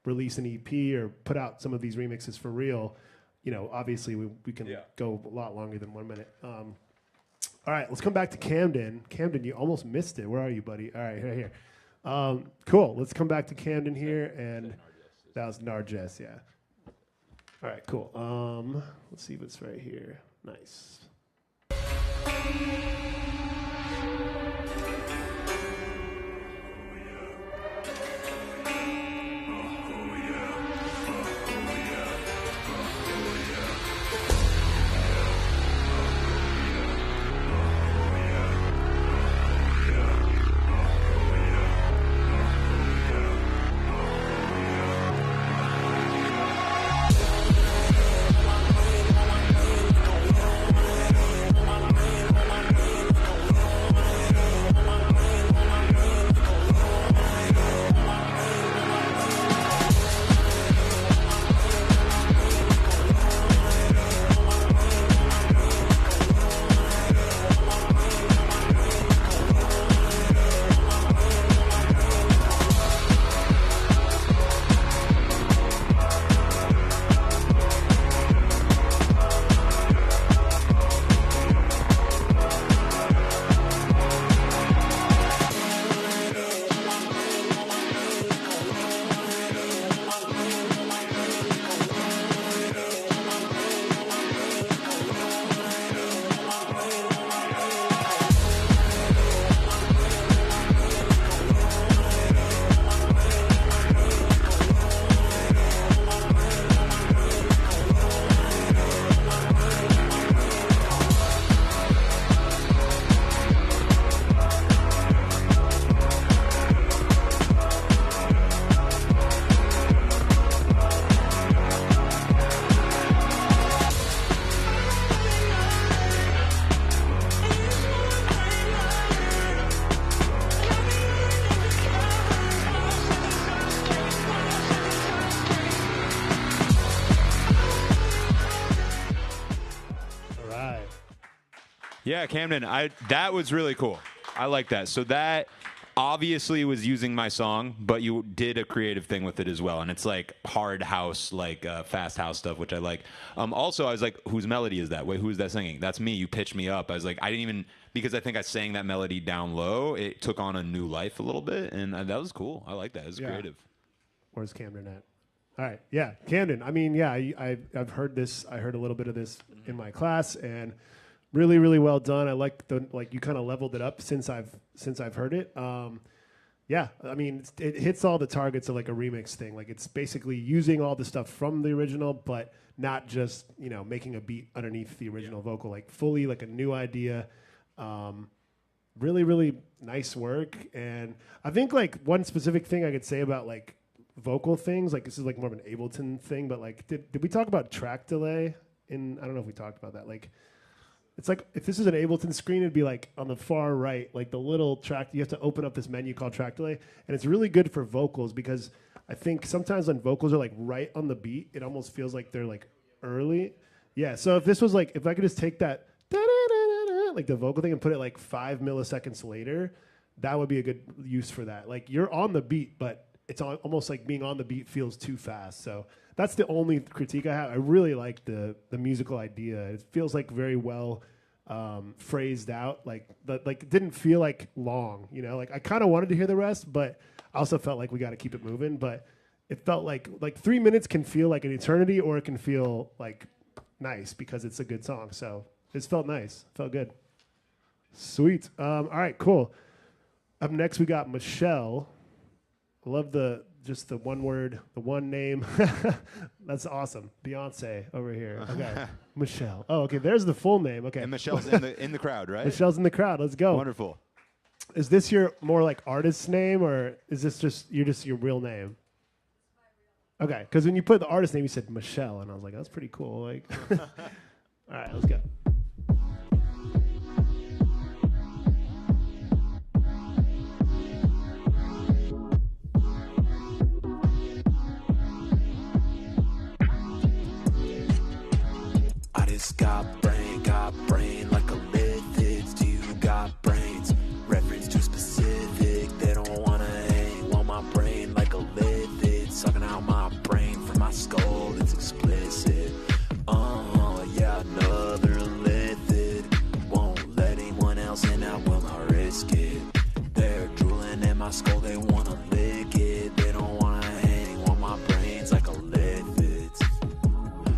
release an EP or put out some of these remixes for real, obviously we can go a lot longer than 1 minute. All right, let's come back to Camden. Camden, you almost missed it. Where are you, buddy? All right, here. Cool. Let's come back to Camden here, and that was Nar Jess, yeah. All right, cool. Let's see if it's right here. Nice. Yeah, Camden, that was really cool. I like that. So that obviously was using my song, but you did a creative thing with it as well. And it's like hard house, like fast house stuff, which I like. Also, I was like, whose melody is that? Wait, who's that singing? That's me. You pitched me up. I was like, I didn't even, because I think I sang that melody down low, it took on a new life a little bit. And that was cool. I like that. It was creative. Where's Camden at? All right. Yeah, Camden. I mean, yeah, I've heard this. I heard a little bit of this in my class, and really, really well done. I like you kind of leveled it up since I've heard it. yeah, I mean, it hits all the targets of like a remix thing. Like it's basically using all the stuff from the original, but not just, you know, making a beat underneath the original vocal, like fully like a new idea. Really, really nice work. And I think like one specific thing I could say about like vocal things, like this is like more of an Ableton thing, but like did we talk about track delay in, I don't know if we talked about that. Like it's like if this is an Ableton screen, it'd be like on the far right, like the little track, you have to open up this menu called track delay. And it's really good for vocals because I think sometimes when vocals are like right on the beat, it almost feels like they're like early. Yeah, so if this was like, if I could just take that like the vocal thing and put it like 5 milliseconds later, that would be a good use for that. Like you're on the beat, but it's almost like being on the beat feels too fast. So that's the only critique I have. I really like the musical idea. It feels like very well phrased out. Like it didn't feel like long, you know, like I kind of wanted to hear the rest, but I also felt like we got to keep it moving. But it felt like 3 minutes can feel like an eternity, or it can feel like nice because it's a good song. So it felt nice. Felt good. Sweet. All right, cool. Up next, we got Michelle. I love the one word, the one name. That's awesome. Beyonce over here. Okay. Michelle. Oh, okay. There's the full name. Okay. And Michelle's in the crowd, right? Michelle's in the crowd. Let's go. Wonderful. Is this your more like artist's name, or is this just your real name? Okay. Because when you put the artist name, you said Michelle, and I was like, that's pretty cool. Like, all right, let's go. Got brain like a lithids. Do you got brains? Reference too specific. They don't wanna hang. Want my brain like a lithid. Sucking out my brain from my skull. It's explicit. Yeah, another lithid. Won't let anyone else in. I will not risk it. They're drooling in my skull. They wanna lick it. They don't wanna hang. Want my brains like a lithids.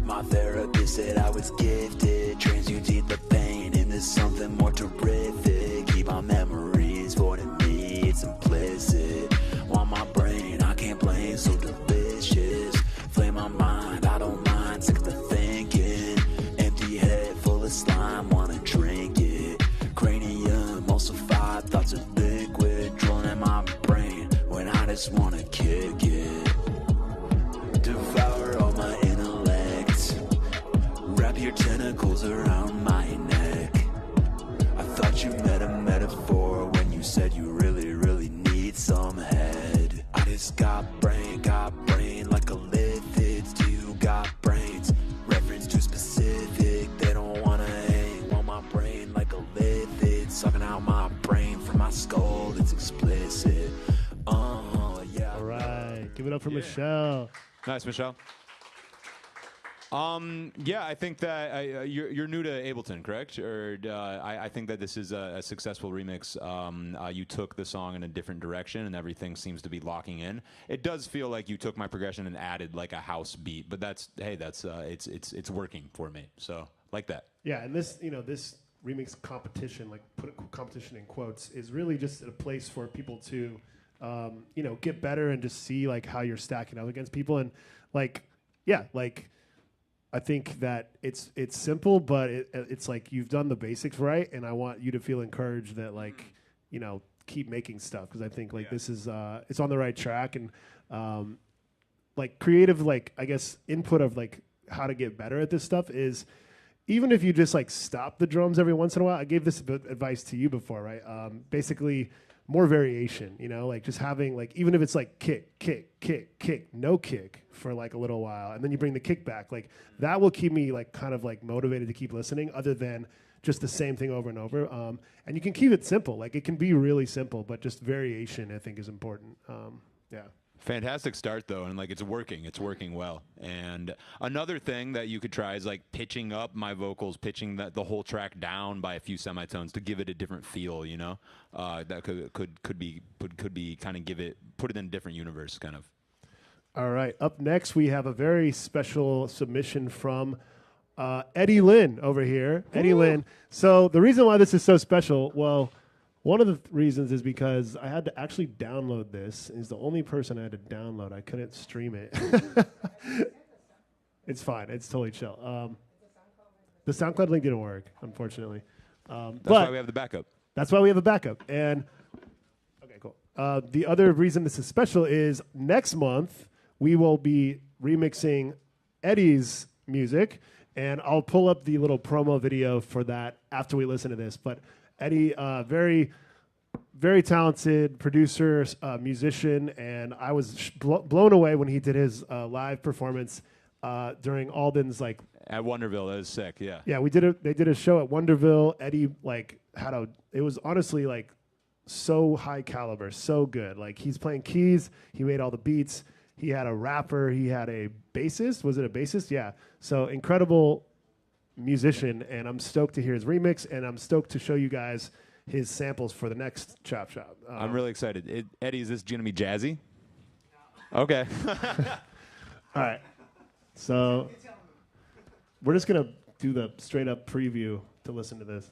My therapist said I was gifted. Transmutate the pain into something more terrific. Keep my memories void in me, it's implicit. Want my brain, I can't blame, so delicious. Flame my mind, I don't mind, sick of the thinking. Empty head full of slime, wanna drink it. Cranium emulsified, thoughts are liquid. Drooling in my brain when I just wanna kick it. Devour all my intellect. Wrap your tentacles around my neck. I thought you meant a metaphor when you said you really, really need some head. I just got brain like a lithids. Do you got brains? Reference too specific. They don't wanna hang. Want my brain like a lithid. Sucking out my brain from my skull. It's explicit. Yeah. All right. Give it up for Michelle. Nice, Michelle. Yeah, I think that you're new to Ableton, correct? Or I think that this is a successful remix. You took the song in a different direction, and everything seems to be locking in. It does feel like you took my progression and added like a house beat, but that's it's working for me. So like that. Yeah, and this remix competition, like put competition in quotes, is really just a place for people to get better and just see like how you're stacking up against people. And I think that it's simple, but it's like you've done the basics right, and I want you to feel encouraged that keep making stuff, because I think this is it's on the right track, and creative I guess input of how to get better at this stuff is, even if you just stop the drums every once in a while. I gave this advice to you before, right? Basically more variation, just having even if it's kick, kick, kick, kick, no kick for a little while, and then you bring the kick back, that will keep me kind of motivated to keep listening, other than just the same thing over and over. And you can keep it simple. It can be really simple, but just variation I think is important. Yeah. Fantastic start though, and it's working well. And another thing that you could try is pitching up my vocals, pitching the whole track down by a few semitones to give it a different feel, that could be kind of put it in a different universe kind of. All right, up next we have a very special submission from Eddie Lynn over here. Eddie Lynn. So the reason why this is so special, well, One of the reasons is because I had to actually download this. He's the only person I had to download. I couldn't stream it. It's fine. It's totally chill. The SoundCloud link didn't work, unfortunately. That's why we have the backup. That's why we have a backup. And okay, cool. The other reason this is special is next month we will be remixing Eddie's music, and I'll pull up the little promo video for that after we listen to this. But Eddie, very, very talented producer, musician, and I was blown away when he did his live performance during Alden's like At Wonderville. That was sick. Yeah. Yeah, we did a. They did a show at Wonderville. Eddie like had a. It was honestly like so high caliber, so good. Like he's playing keys. He made all the beats. He had a rapper. He had a bassist. Was it a bassist? Yeah. So incredible musician, and I'm stoked to hear his remix, and I'm stoked to show you guys his samples for the next Chop Shop. I'm really excited. Eddie, is this going to be jazzy? Okay. All right. So we're just going to do the straight up preview to listen to this.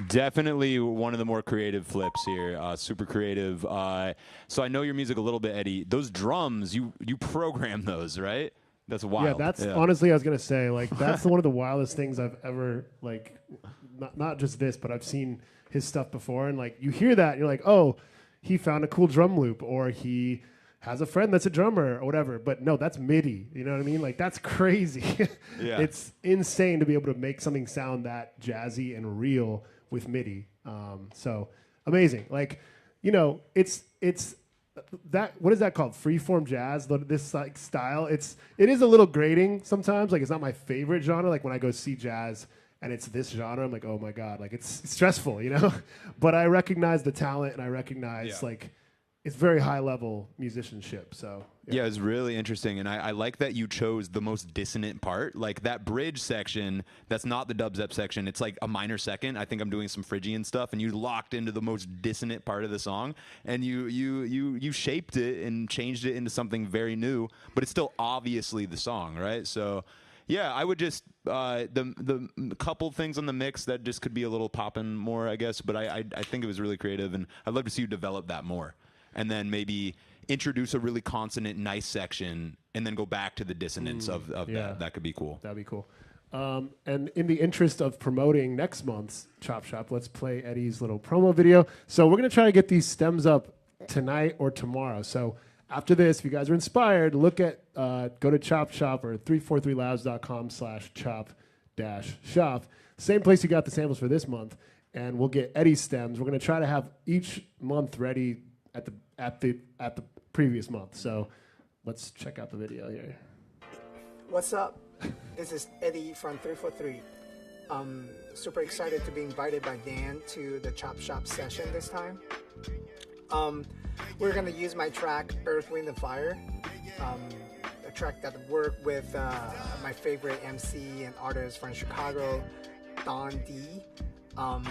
Definitely one of the more creative flips here. Super creative. So I know your music a little bit, Eddie. Those drums, you program those, right? That's wild. Yeah, that's honestly, I was gonna say, like, that's one of the wildest things I've ever, like, not just this, but I've seen his stuff before, and like you hear that, and you're like, oh, he found a cool drum loop, or he has a friend that's a drummer, or whatever. But no, that's MIDI. You know what I mean? Like, that's crazy. Yeah. It's insane to be able to make something sound that jazzy and real with MIDI. So amazing. Like, you know, it's that, what is that called? Freeform jazz. This like style. It is a little grating sometimes. Like, it's not my favorite genre. Like when I go see jazz and it's this genre, I'm like, oh my God, like it's stressful, you know? But I recognize the talent, and I recognize like it's very high level musicianship. So yeah, it's really interesting, and I like that you chose the most dissonant part, like that bridge section. That's not the dubstep section. It's like a minor second. I think I'm doing some Phrygian stuff, and you locked into the most dissonant part of the song, and you shaped it and changed it into something very new. But it's still obviously the song, right? So yeah, I would just the couple things on the mix that just could be a little popping more, I guess. But I think it was really creative, and I'd love to see you develop that more. And then maybe introduce a really consonant, nice section, and then go back to the dissonance of that. That could be cool. That'd be cool. And in the interest of promoting next month's Chop Shop, let's play Eddie's little promo video. So we're going to try to get these stems up tonight or tomorrow. So after this, if you guys are inspired, look at, go to Chop Shop or 343labs.com/chop-shop. Same place you got the samples for this month. And we'll get Eddie's stems. We're going to try to have each month ready at the previous month. So let's check out the video here. What's up? This is Eddie from 343. Super excited to be invited by Dan to the Chop Shop session this time. We're gonna use my track Earth, Wind and Fire, a track that worked with my favorite MC and artist from Chicago, Don D. I'm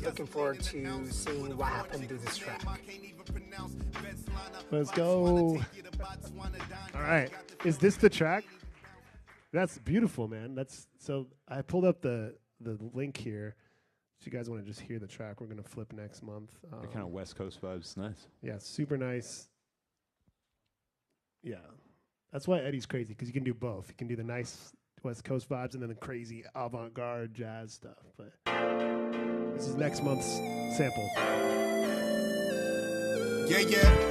looking forward to seeing what happened to this track. Let's go. All right. Is this the track? That's beautiful, man. So I pulled up the link here. If you guys want to just hear the track, we're going to flip next month. The kind of West Coast vibes. Nice. Yeah, super nice. Yeah. That's why Eddie's crazy, because you can do both. You can do the nice West Coast vibes and then the crazy avant-garde jazz stuff. But this is next month's sample. Yeah, yeah.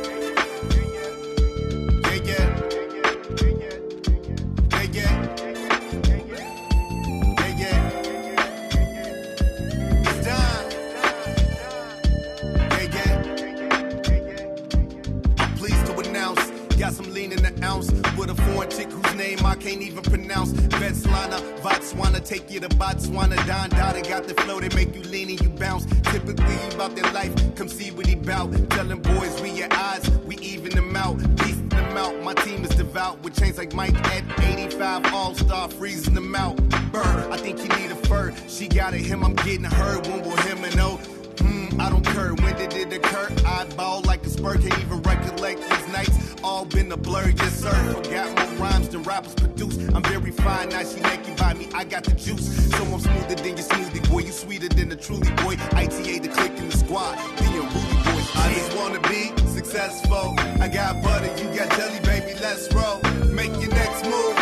With a foreign chick whose name I can't even pronounce. Vetslana, Botswana, take you to Botswana. Don Dada got the flow, they make you lean and you bounce. Typically about their life, come see what he bout. Telling boys, we your odds, we even them out. Beasting them out, my team is devout. With chains like Mike at 85, all-star, freezing them out. Bird, I think you need a fur. She got it, him, I'm getting her. When will him and oh? I don't care. When did it occur? I ball like a spur. Can't even recollect these nights. All been a blur. Yes, sir. Forgot more rhymes than rappers produce. I'm very fine. Now she naked by me. I got the juice. So I'm smoother than your smoothie, boy. You sweeter than the truly, boy. ITA, the click in the squad. Being Rudy, boy. I just want to be successful. I got butter. You got jelly, baby. Let's roll. Make your next move.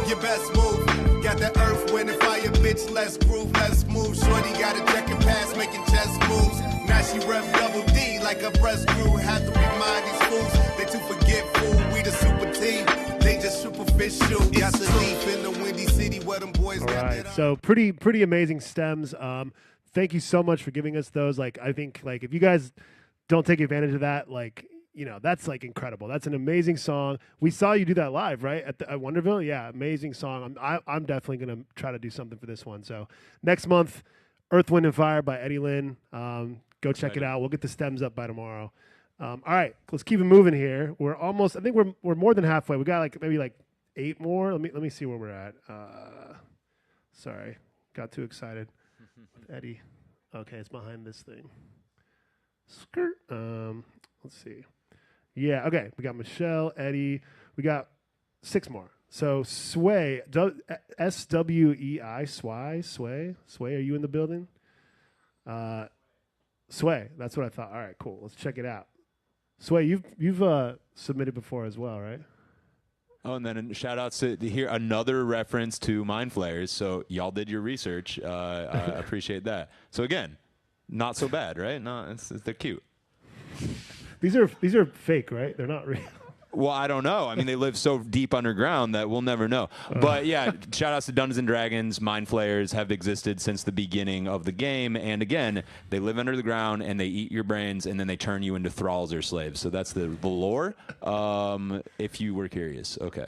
Your best move. Got that earth, wind, and fire, bitch. Let's groove, let's move. Shorty got a checking pass, making chess moves. Now she rep double D like a breast crew. Have to remind these fools they too forgetful. We the super team, they just superficial. Got the leaf in the windy city where them boys got right, that. so pretty amazing stems. Thank you so much for giving us those. Like, I think like if you guys don't take advantage of that, like, you know, that's like incredible. That's an amazing song. We saw you do that live, right? At Wonderville. Yeah, amazing song. I'm definitely gonna try to do something for this one. So next month, Earth, Wind and Fire by Eddie Lynn. Go check it out. We'll get the stems up by tomorrow. All right, let's keep it moving here. We're almost. I think we're more than halfway. We got like maybe like 8 more. Let me see where we're at. Sorry, got too excited with Eddie. Okay, it's behind this thing. Skirt. Let's see. Yeah, okay. We got Michelle, Eddie. We got 6 more. So Sway, S-W-E-I, Sway. Sway, are you in the building? Sway, that's what I thought. All right, cool. Let's check it out. Sway, you've submitted before as well, right? Oh, and then shout outs to hear another reference to Mind Flayers. So y'all did your research. I appreciate that. So again, not so bad, right? No, they're cute. These are fake, right? They're not real. Well, I don't know. I mean, they live so deep underground that we'll never know. But yeah, shout outs to Dungeons and Dragons. Mind Flayers have existed since the beginning of the game. And again, they live under the ground and they eat your brains and then they turn you into thralls or slaves. So that's the lore. If you were curious. Okay.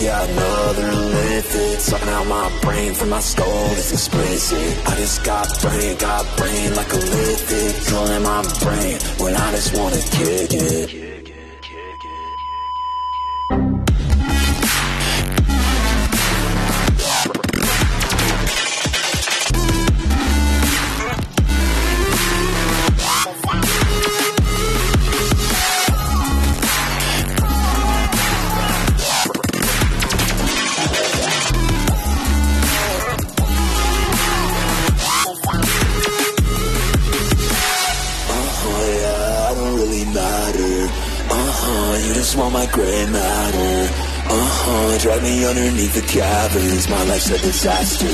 Yeah, another lift. Sucking out my brain from my skull, it's explicit. I just got brain like a lift. Drilling my brain when I just wanna kick it. Want my gray matter, drag me underneath the caverns. My life's a disaster.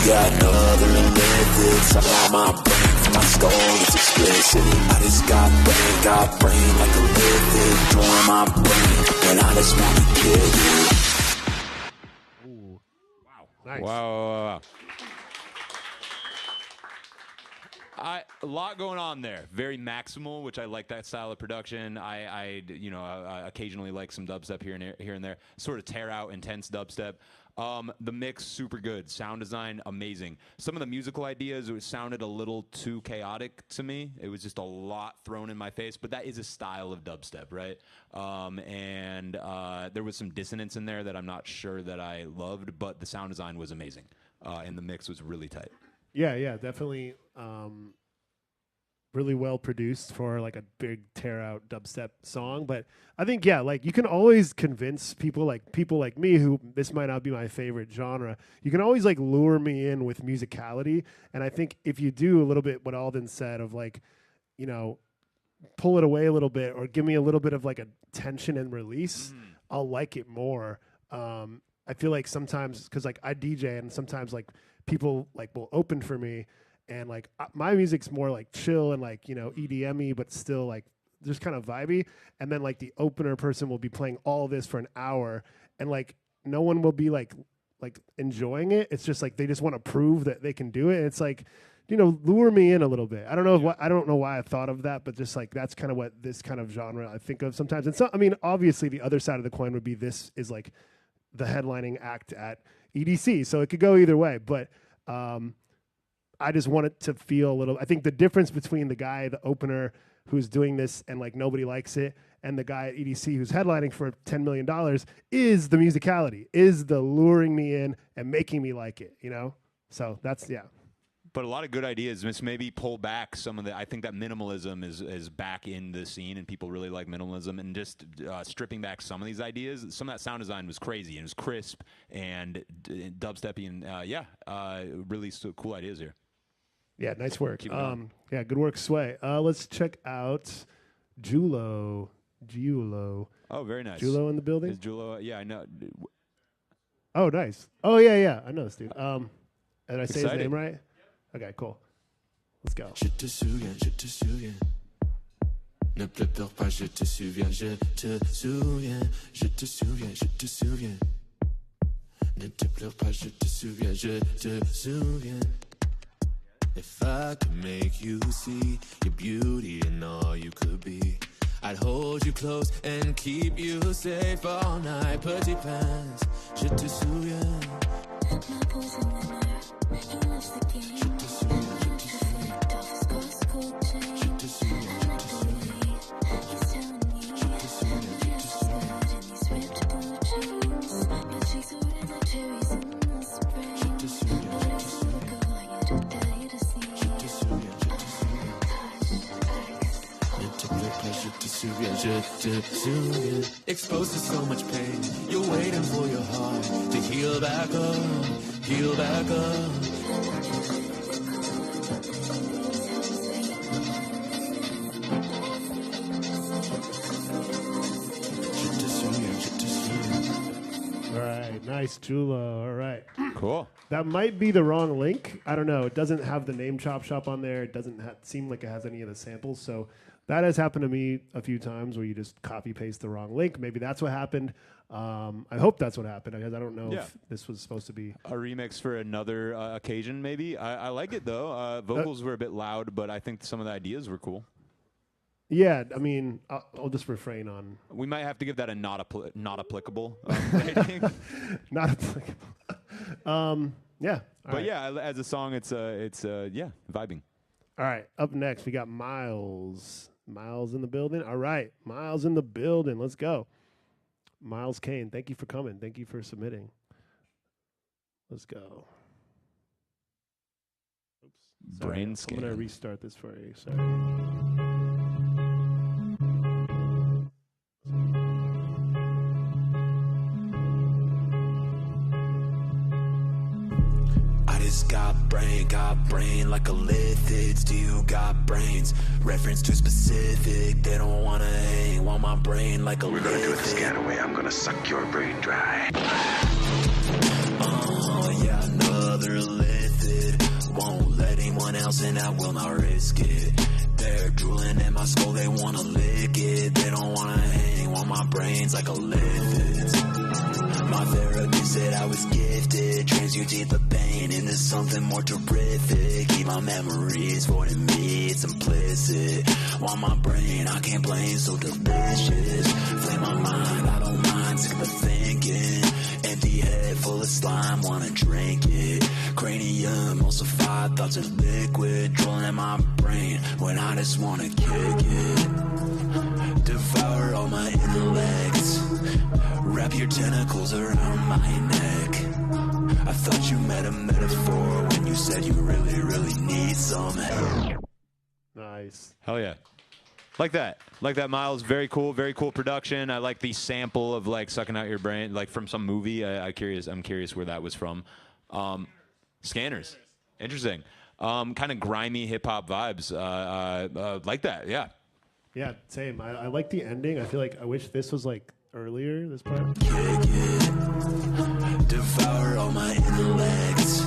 Yeah, another method. Sucking out my brain from my skull, it's explicit. I just got brain like a livid. Drawing my brain. And I just want to kill you. Ooh. Wow. Nice. Wow. A lot going on there. Very maximal, which I like that style of production. I occasionally like some dubstep here and there. Sort of tear out intense dubstep. The mix super good. Sound design amazing. Some of the musical ideas, it sounded a little too chaotic to me. It was just a lot thrown in my face. But that is a style of dubstep, right? And there was some dissonance in there that I'm not sure that I loved. But the sound design was amazing, and the mix was really tight. Yeah, definitely. Really well produced for like a big tear out dubstep song. But I think, like you can always convince people like me who this might not be my favorite genre. You can always like lure me in with musicality. And I think if you do a little bit what Alden said of like, pull it away a little bit or give me a little bit of like a tension and release, I'll like it more. I feel like sometimes, cause like I DJ and sometimes like people like will open for me. And like my music's more like chill and like, EDM-y, but still like just kind of vibey. And then like the opener person will be playing all this for an hour and like no one will be like enjoying it. It's just like they just want to prove that they can do it. And it's like, lure me in a little bit. I don't know why I thought of that, but just like that's kind of what this kind of genre I think of sometimes. And so I mean, obviously the other side of the coin would be this is like the headlining act at EDC. So it could go either way, but I just want it to feel a little. I think the difference between the guy, the opener, who's doing this and like nobody likes it, and the guy at EDC who's headlining for $10 million is the musicality, is the luring me in and making me like it. So that's But a lot of good ideas. Just maybe pull back some of the. I think that minimalism is back in the scene, and people really like minimalism. And just stripping back some of these ideas. Some of that sound design was crazy and it was crisp and dubsteppy and really cool ideas here. Yeah, nice work. Good work, Sway. Let's check out Julo. Oh, very nice. Julo in the building? Is Julo? Yeah, I know. Oh, nice. Oh, yeah. I know this dude. Did I say his name right? Okay, cool. Let's go. Je te souviens. Ne pleure pas, je te souviens. Je te souviens. Ne te pleure pas, je te souviens. Je te souviens. If I could make you see your beauty and all you could be, I'd hold you close and keep you safe all night. Petit pants, je te souviens. My pose in the night, you lost the game. Je te souviens, je te souviens. Je te souviens, je te souviens. He's telling me, je te souviens, je te souviens. In these ripped blue jeans, my cheeks are red like cherries in the spring. Je te souviens, je te souviens. Je te souviens. Exposed to so much pain, you're waiting for your heart to heal back up, heal back up. Je te souviens. All right, nice, Julo. All right. Cool. That might be the wrong link. I don't know. It doesn't have the name Chop Shop on there. It doesn't seem like it has any of the samples. So that has happened to me a few times where you just copy paste the wrong link. Maybe that's what happened. I hope that's what happened because I don't know if this was supposed to be a remix for another occasion. Maybe I like it though. Vocals were a bit loud, but I think some of the ideas were cool. Yeah, I mean, I'll just refrain on. We might have to give that a not applicable rating. Not applicable. Yeah. But right. Yeah, as a song, it's vibing. All right, up next we got Miles. Miles in the building. All right, Miles in the building. Let's go. Miles Kane, thank you for coming. Thank you for submitting. Let's go. Oops. Sorry, Brain scan. I'm going to restart this for you. Sorry. Got brain like a lithids. Do you got brains? Reference too specific. They don't wanna hang. Want my brain like a lithids. We're gonna do it the scan away. I'm gonna suck your brain dry. Yeah, another lithid. Won't let anyone else in. I will not risk it. They're drooling in my skull. They wanna lick it. They don't wanna hang. Want my brains like a lithids. My therapist said I was gifted, transmutate the pain into something more terrific. Keep my memories void in me, it's implicit. Want my brain, I can't blame, so delicious. Flame my mind, I don't mind, sick of the thinking. Empty head full of slime, wanna drink it. Cranium emulsified, thoughts are liquid, drooling in my brain when I just wanna kick it. Devour all my intellect, wrap your tentacles around my neck. I thought you meant a metaphor when you said you really, really need some help. Nice. Hell yeah. Like that, Miles. Very cool production. I like the sample of like sucking out your brain, like from some movie. I'm curious where that was from. Scanners, interesting. Kind of grimy hip hop vibes. Like that, yeah. Yeah, same. I like the ending. I feel like I wish this was like earlier. This part. Devour all my intellect,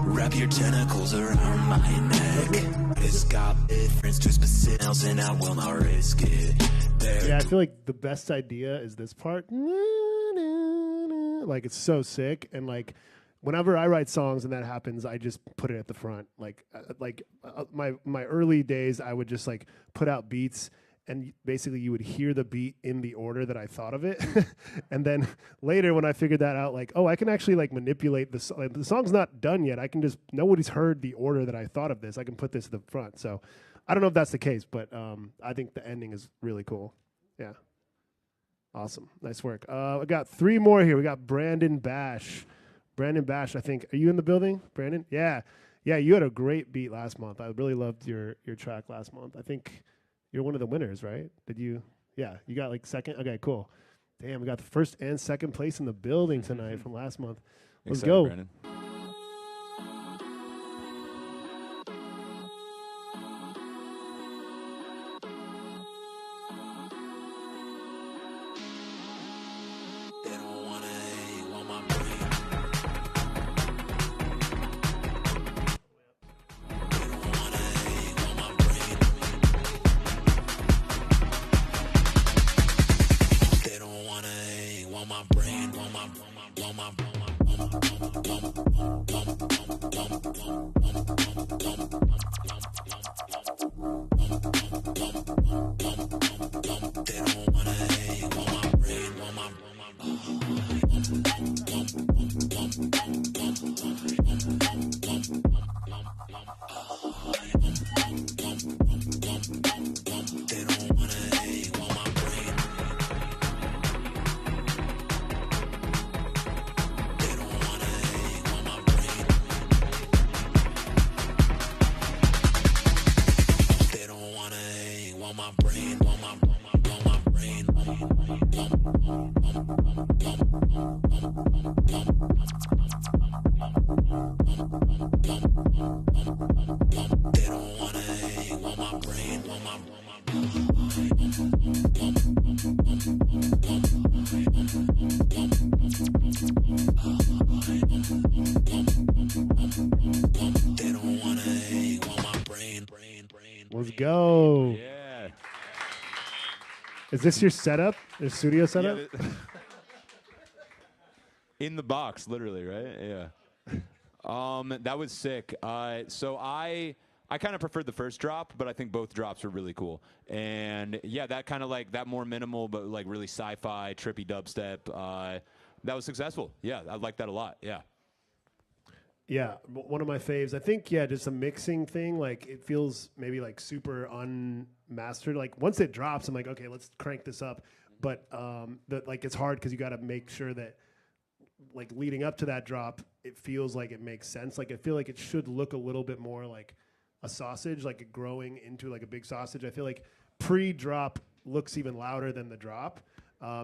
wrap your tentacles around my neck. It's got difference to specifics and I will not risk it. Yeah, I feel like the best idea is this part. Like it's so sick, and like whenever I write songs and that happens, I just put it at the front. My early days, I would just like put out beats, and basically you would hear the beat in the order that I thought of it. And then later when I figured that out, like, oh, I can actually like manipulate the song. Like, the song's not done yet. I can just, nobody's heard the order that I thought of this. I can put this at the front. So I don't know if that's the case, but I think the ending is really cool. Yeah. Awesome. Nice work. I got 3 more here. We got Brandon Bash. Brandon Bash, I think. Are you in the building, Brandon? Yeah. Yeah, you had a great beat last month. I really loved your track last month. I think you're one of the winners, right? Did you? Yeah, you got like second? Okay, cool. Damn, we got the first and second place in the building tonight from last month. Let's go. Brandon. Let's go. Yeah. Is this your setup? Your studio setup? Yeah, in the box, literally, right? Yeah. That was sick. So I kind of preferred the first drop, but I think both drops were really cool. And yeah, that kind of like that more minimal, but like really sci-fi, trippy dubstep. That was successful. Yeah, I like that a lot. Yeah. Yeah, one of my faves. I think, yeah, just a mixing thing. Like, it feels maybe, like, super unmastered. Like, once it drops, I'm like, okay, let's crank this up. But, it's hard because you got to make sure that, like, leading up to that drop, it feels like it makes sense. Like, I feel like it should look a little bit more like a sausage, like it growing into, like, a big sausage. I feel like pre-drop looks even louder than the drop.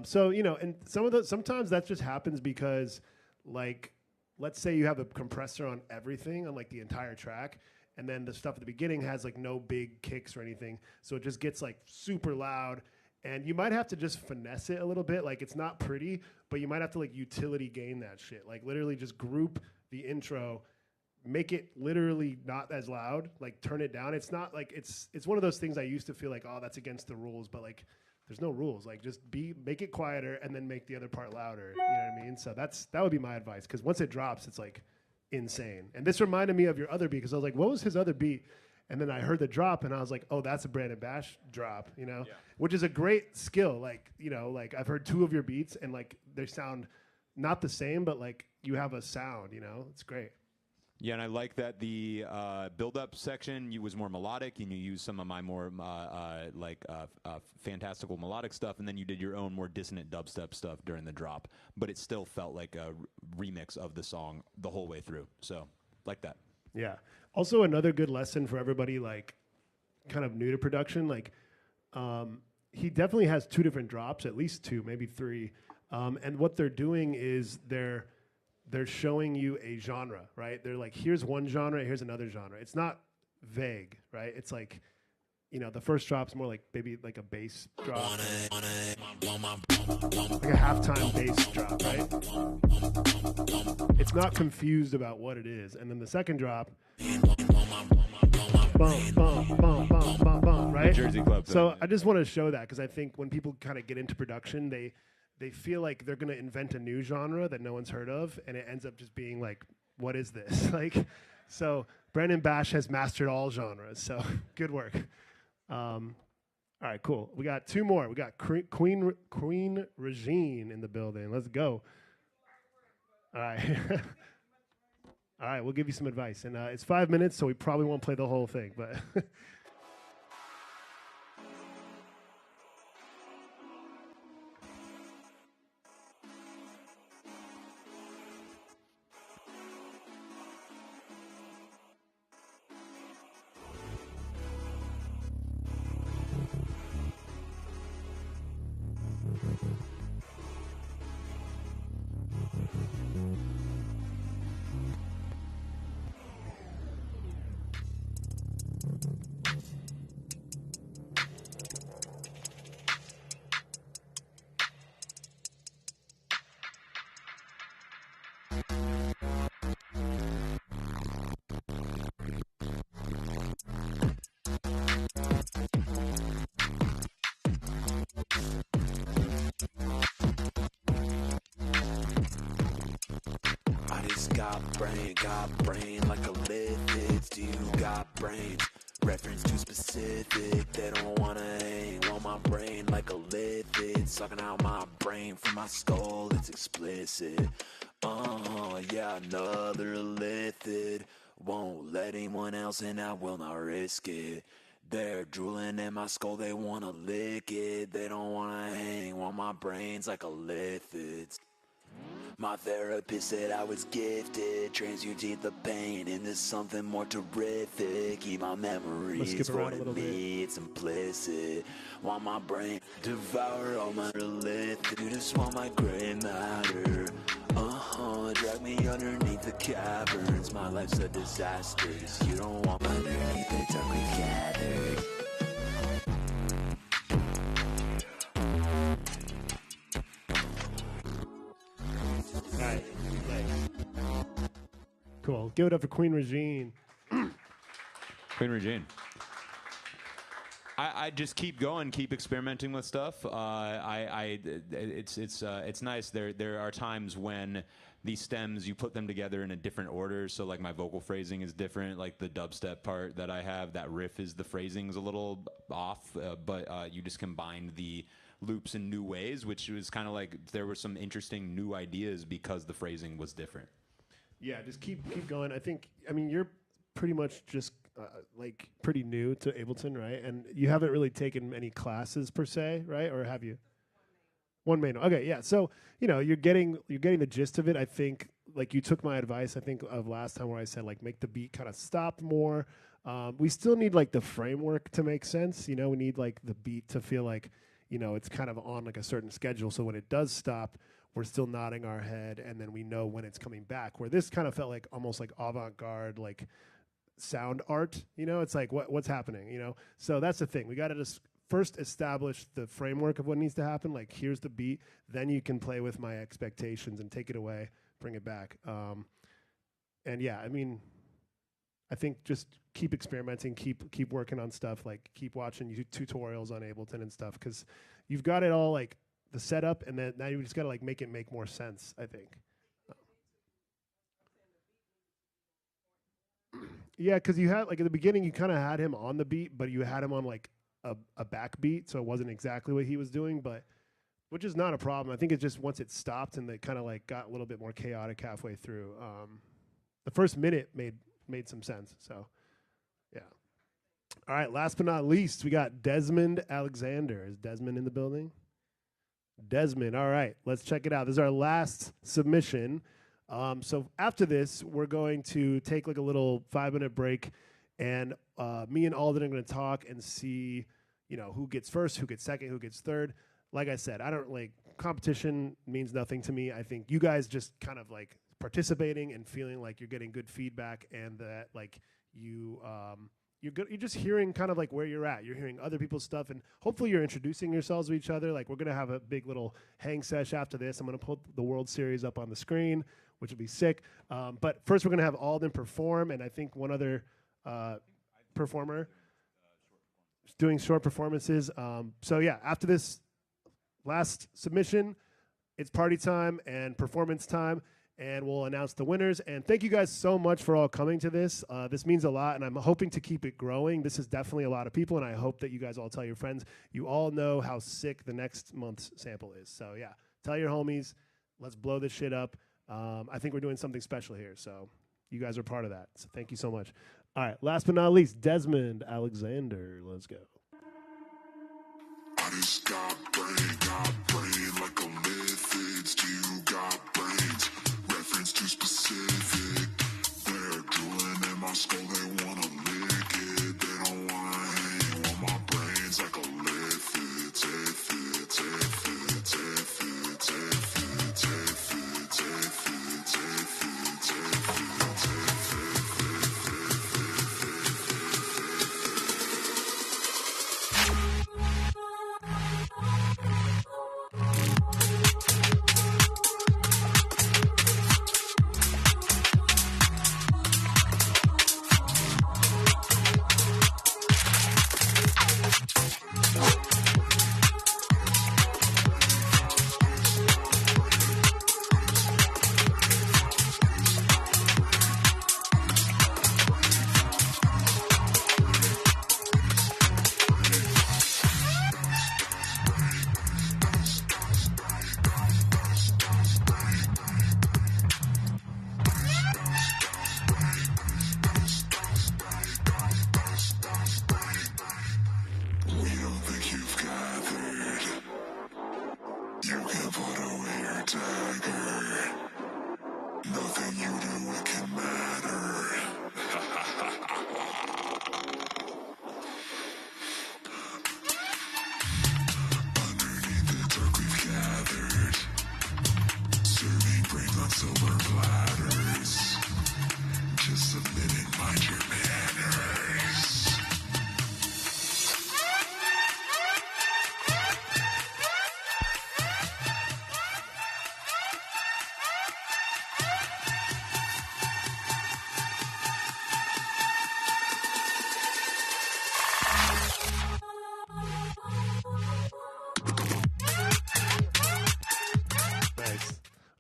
So, you know, and sometimes that just happens because, like, let's say you have a compressor on everything, on like the entire track, and then the stuff at the beginning has like no big kicks or anything, so it just gets like super loud, and you might have to just finesse it a little bit. Like, it's not pretty, but you might have to like utility gain that shit. Like, literally just group the intro, make it literally not as loud, like turn it down. It's not like it's one of those things I used to feel like, oh, that's against the rules, but like there's no rules. Like just make it quieter and then make the other part louder. You know what I mean? So that would be my advice, because once it drops, it's like insane. And this reminded me of your other beat, because I was like, what was his other beat? And then I heard the drop, and I was like, oh, that's a Brandon Bash drop, you know, which is a great skill. Like, you know, like I've heard 2 of your beats, and like they sound not the same, but like you have a sound, you know, it's great. Yeah, and I like that the build-up section you was more melodic, and you used some of my more fantastical melodic stuff, and then you did your own more dissonant dubstep stuff during the drop. But it still felt like a remix of the song the whole way through. So, like that. Yeah. Also, another good lesson for everybody, like, kind of new to production. Like, he definitely has 2 different drops, at least 2, maybe 3. And what they're doing is they're showing you a genre, right? They're like, here's one genre, here's another genre. It's not vague, right? It's like, you know, the first drop's more like maybe like a bass drop, like a halftime bass drop, right? It's not confused about what it is. And then the second drop, bum, bum, bum, bum, bum, bum, right? Jersey Club. So I just want to show that, because I think when people kind of get into production, they feel like they're going to invent a new genre that no one's heard of, and it ends up just being like, what is this? Like, so Brandon Bash has mastered all genres, so good work. All right, cool. We got 2 more. We got Queen Reine in the building. Let's go. All right. All right, we'll give you some advice. And it's 5 minutes, so we probably won't play the whole thing, but... Got brain like a lithids. Do you got brains? Reference too specific. They don't wanna hang. Want my brain like a lithid. Sucking out my brain from my skull. It's explicit. Yeah, another lithid. Won't let anyone else in. I will not risk it. They're drooling in my skull. They wanna lick it. They don't wanna hang. Want my brains like a lithid. My therapist said I was gifted, transmutate the pain into something more terrific. Keep my memories for me, it's implicit. Want my brain devour all my lithid. You just want my gray matter. Drag me underneath the caverns. My life's a disaster. You don't want my underneath the dark we've gathered. Cool. Give it up for Queen Reine. Queen Reine. I just keep going, keep experimenting with stuff. It's nice. There are times when these stems, you put them together in a different order. So like my vocal phrasing is different. Like the dubstep part that I have, that riff is, the phrasing's a little off, but you just combine the loops in new ways, which was kind of like there were some interesting new ideas because the phrasing was different. Yeah, just keep going. I mean, you're pretty much just like pretty new to Ableton, right? And you haven't really taken any classes per se, right? Or have you? One main. Okay, yeah. So you're getting the gist of it. I think like you took my advice. I think of last time where I said like make the beat kind of stop more. We still need like the framework to make sense. We need like the beat to feel like it's kind of on like a certain schedule. So when it does stop, we're still nodding our head, and then we know when it's coming back. Where this kind of felt like almost like avant-garde, like sound art. It's like what's happening. So that's the thing. We got to just first establish the framework of what needs to happen. Like here's the beat, then you can play with my expectations and take it away, bring it back. And yeah, I mean, I think just keep experimenting, keep working on stuff, like keep watching tutorials on Ableton and stuff, because you've got it all like the setup, and then now you just got to like make it make more sense, I think. Yeah, because you had like at the beginning you kind of had him on the beat, but you had him on like a back beat, so it wasn't exactly what he was doing, but which is not a problem. I think it's just once it stopped and it kind of like got a little bit more chaotic halfway through. The first minute made some sense. So yeah. All right, last but not least, we got Desmond Alexander. Is Desmond in the building? Desmond, all right, let's check it out. This is our last submission. So after this, we're going to take like a little 5-minute break, and me and Alden are going to talk and see, you know, who gets first, who gets second, who gets third. Like I said, I don't like competition means nothing to me. I think you guys just kind of like participating and feeling like you're getting good feedback, and that like you're just hearing kind of like where you're at. You're hearing other people's stuff, and hopefully you're introducing yourselves to each other. Like we're gonna have a big little hang sesh after this. I'm gonna put the World Series up on the screen, which will be sick. But first we're gonna have Alden perform, and I think one other performer doing short performances. So yeah, after this last submission, it's party time and performance time, and we'll announce the winners. And thank you guys so much for all coming to this. This means a lot, and I'm hoping to keep it growing. This is definitely a lot of people, and I hope that you guys all tell your friends. You all know how sick the next month's sample is. So yeah, tell your homies. Let's blow this shit up. I think we're doing something special here, so you guys are part of that. So thank you so much. All right, last but not least, Desmond Alexander. Let's go. I just got brain like a methods. Do you got brains? Reference too specific. They're drooling in my skull, they wanna lick it. They don't wanna hang on my brains like a lift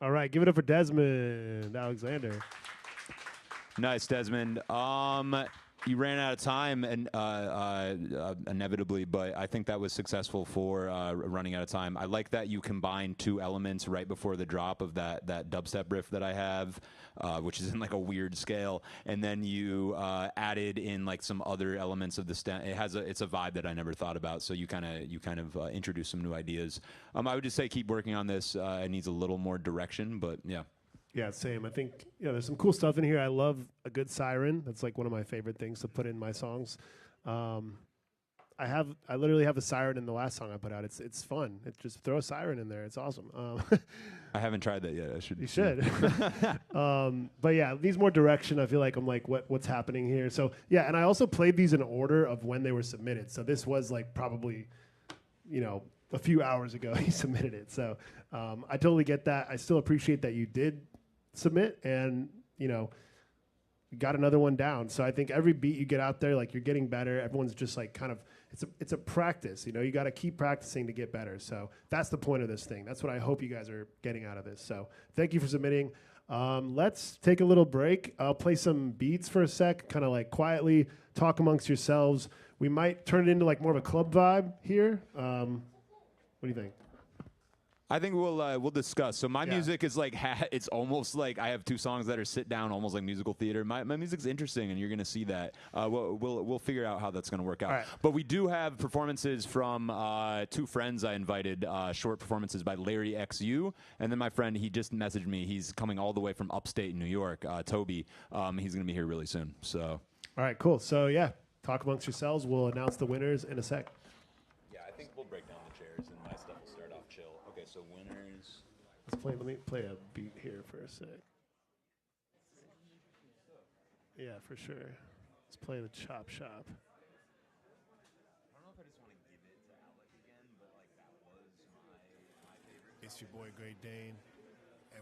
All right, give it up for Desmond Alexander. Nice, Desmond. You ran out of time, and inevitably, but I think that was successful for running out of time. I like that you combined two elements right before the drop of that dubstep riff that I have, which is in like a weird scale, and then you added in like some other elements of the stem. It's a vibe that I never thought about. So you kind of introduced some new ideas. I would just say keep working on this. It needs a little more direction, but yeah. Yeah, same. I think there's some cool stuff in here. I love a good siren. That's like one of my favorite things to put in my songs. I literally have a siren in the last song I put out. It's fun. Just throw a siren in there. It's awesome. I haven't tried that yet. I should. You should. But yeah, it needs more direction. I feel like I'm like, what's happening here? So yeah, and I also played these in order of when they were submitted. So this was like probably, a few hours ago he submitted it. So I totally get that. I still appreciate that you did submit, and you you got another one down. So I think every beat you get out there, like you're getting better. Everyone's just like kind of, it's a practice. You know, you got to keep practicing to get better. So that's the point of this thing. That's what I hope you guys are getting out of this. So thank you for submitting. Let's take a little break. I'll play some beats for a sec, kind of like quietly talk amongst yourselves. We might turn it into like more of a club vibe here. What do you think? I think we'll discuss. So my music is like it's almost like I have two songs that are sit down, almost like musical theater. My music's interesting, and you're gonna see that. We'll figure out how that's gonna work out. Right. But we do have performances from two friends I invited. Short performances by Larry XU, and then my friend, he just messaged me. He's coming all the way from upstate New York. Toby. He's gonna be here really soon. So. All right, cool. So yeah, talk amongst yourselves. We'll announce the winners in a sec. Yeah, I think we'll break down the chairs, and my stuff will start off chill. Okay, so winners. Let me play a beat here for a sec. Yeah, for sure. Let's play the Chop Shop. I don't know if I just want to give it to Alec again, but like that was my favorite. It's your boy Great Dane. I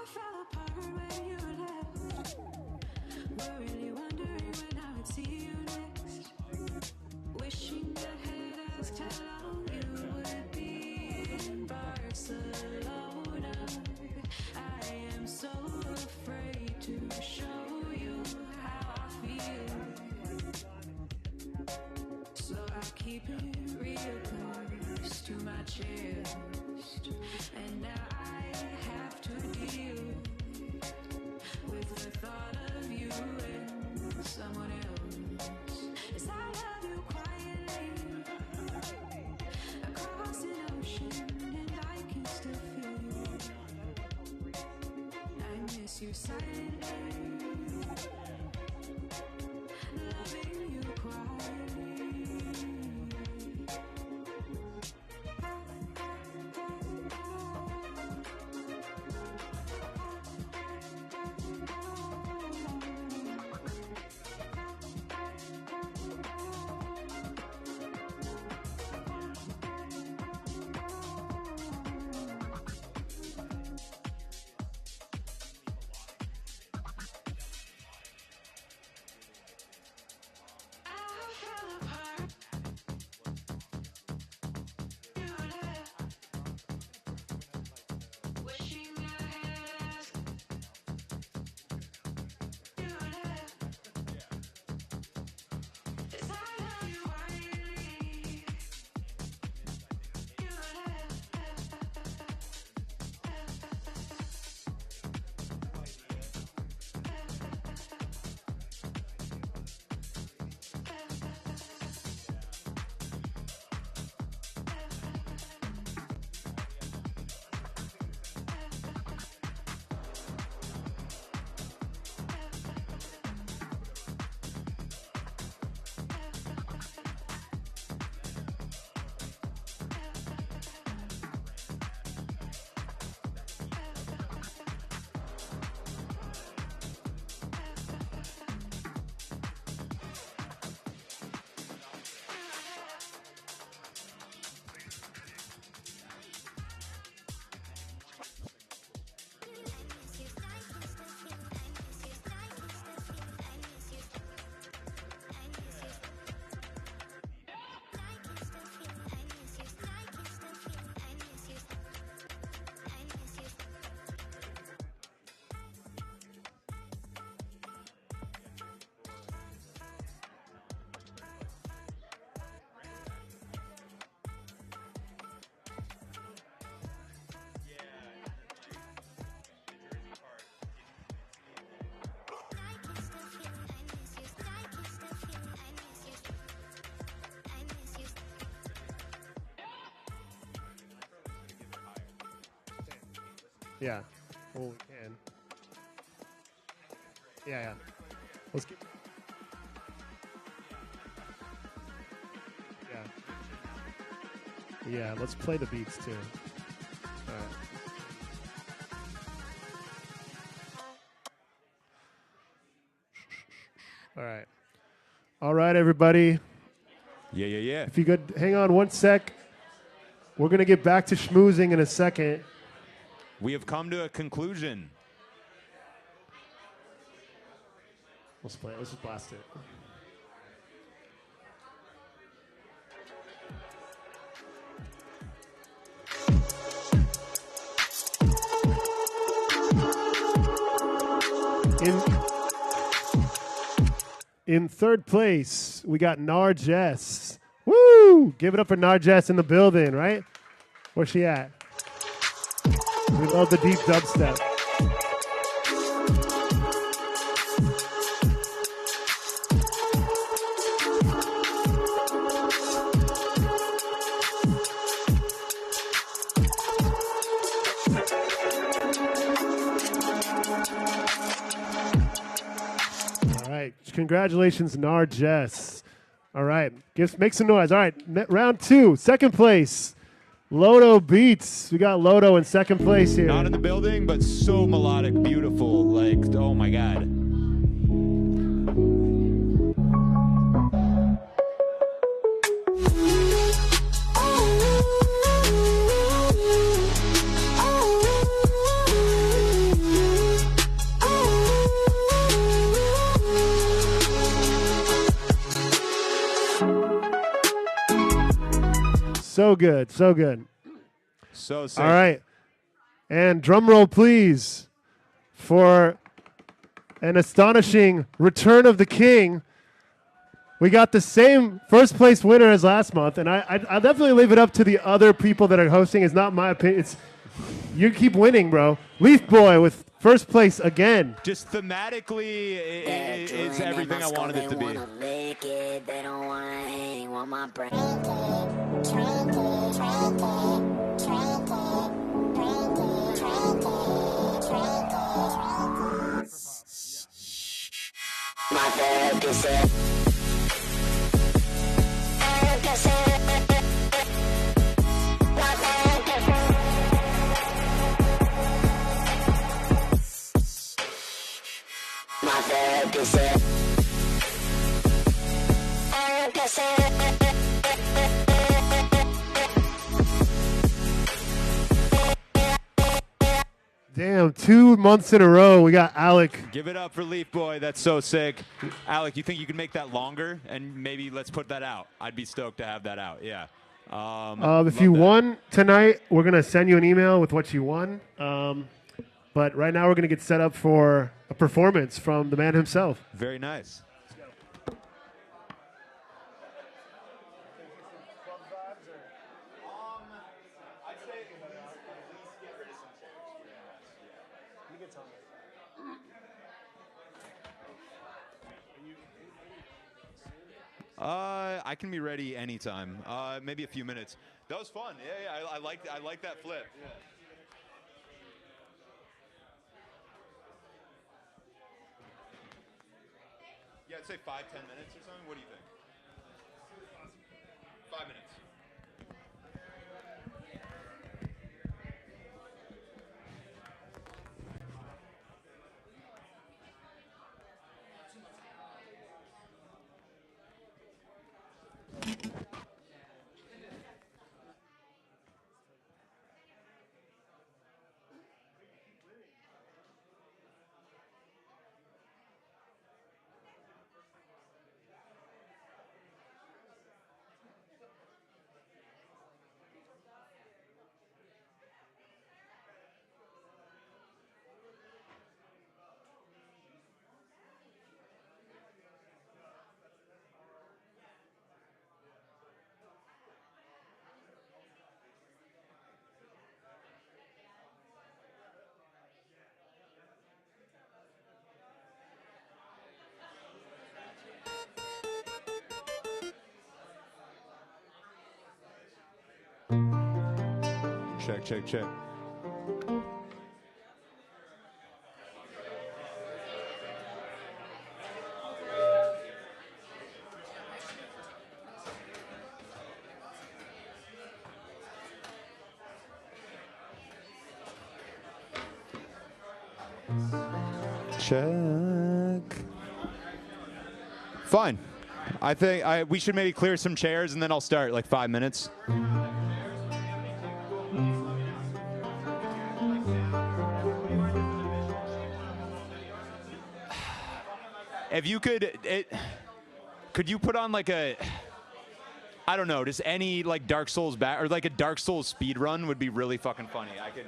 fell apart when you left. Were really wondering when I would see you next. Wishing I had asked how long you would be in Barcelona. I am so afraid to show you how I feel. So I keep it real close to my chest. And now I have to deal with the thought of you and someone else. As I love you quietly across an ocean, and I can still feel you. I miss you silently, loving you quietly. Yeah. Well, we can. Yeah. Let's get. Yeah. Yeah. Let's play the beats too. All right. All right. All right, everybody. Yeah. If you could hang on one sec, we're going to get back to schmoozing in a second. We have come to a conclusion. Let's play it. Let's just blast it. In third place, we got Nar Jess. Woo! Give it up for Nar Jess in the building, right? Where's she at? We love the deep dubstep. All right. Congratulations, Nar Jess. All right. Make some noise. All right. Round 2, second place. Lotto Beats. We got Lotto in second place here. Not in the building, but so melodic, beautiful. Like, oh my God. So good. So good. So sick. All right. And drum roll, please, for an astonishing return of the king. We got the same first place winner as last month, and I'll definitely leave it up to the other people that are hosting. It's not my opinion. It's you keep winning, bro. Leaf Boy with first place again. Just thematically, it's everything I wanted it to be. They don't wanna hang on my brain. My therapist said, my therapist said, Damn, 2 months in a row, we got Alec. Give it up for Leaf Boy. That's so sick. Alec, you think you can make that longer? And maybe let's put that out. I'd be stoked to have that out. Yeah. If you won tonight, we're going to send you an email with what you won. But right now, we're going to get set up for a performance from the man himself. Very nice. I can be ready anytime. Maybe a few minutes. That was fun. Yeah. I like that flip. Yeah. Yeah, I'd say 5-10 minutes or something. What do you think? 5 minutes. Check. Check. Fine. I think we should maybe clear some chairs and then I'll start, like 5 minutes. If you could you put on like a, I don't know, just any like Dark Souls or like a Dark Souls speed run would be really fucking funny. I could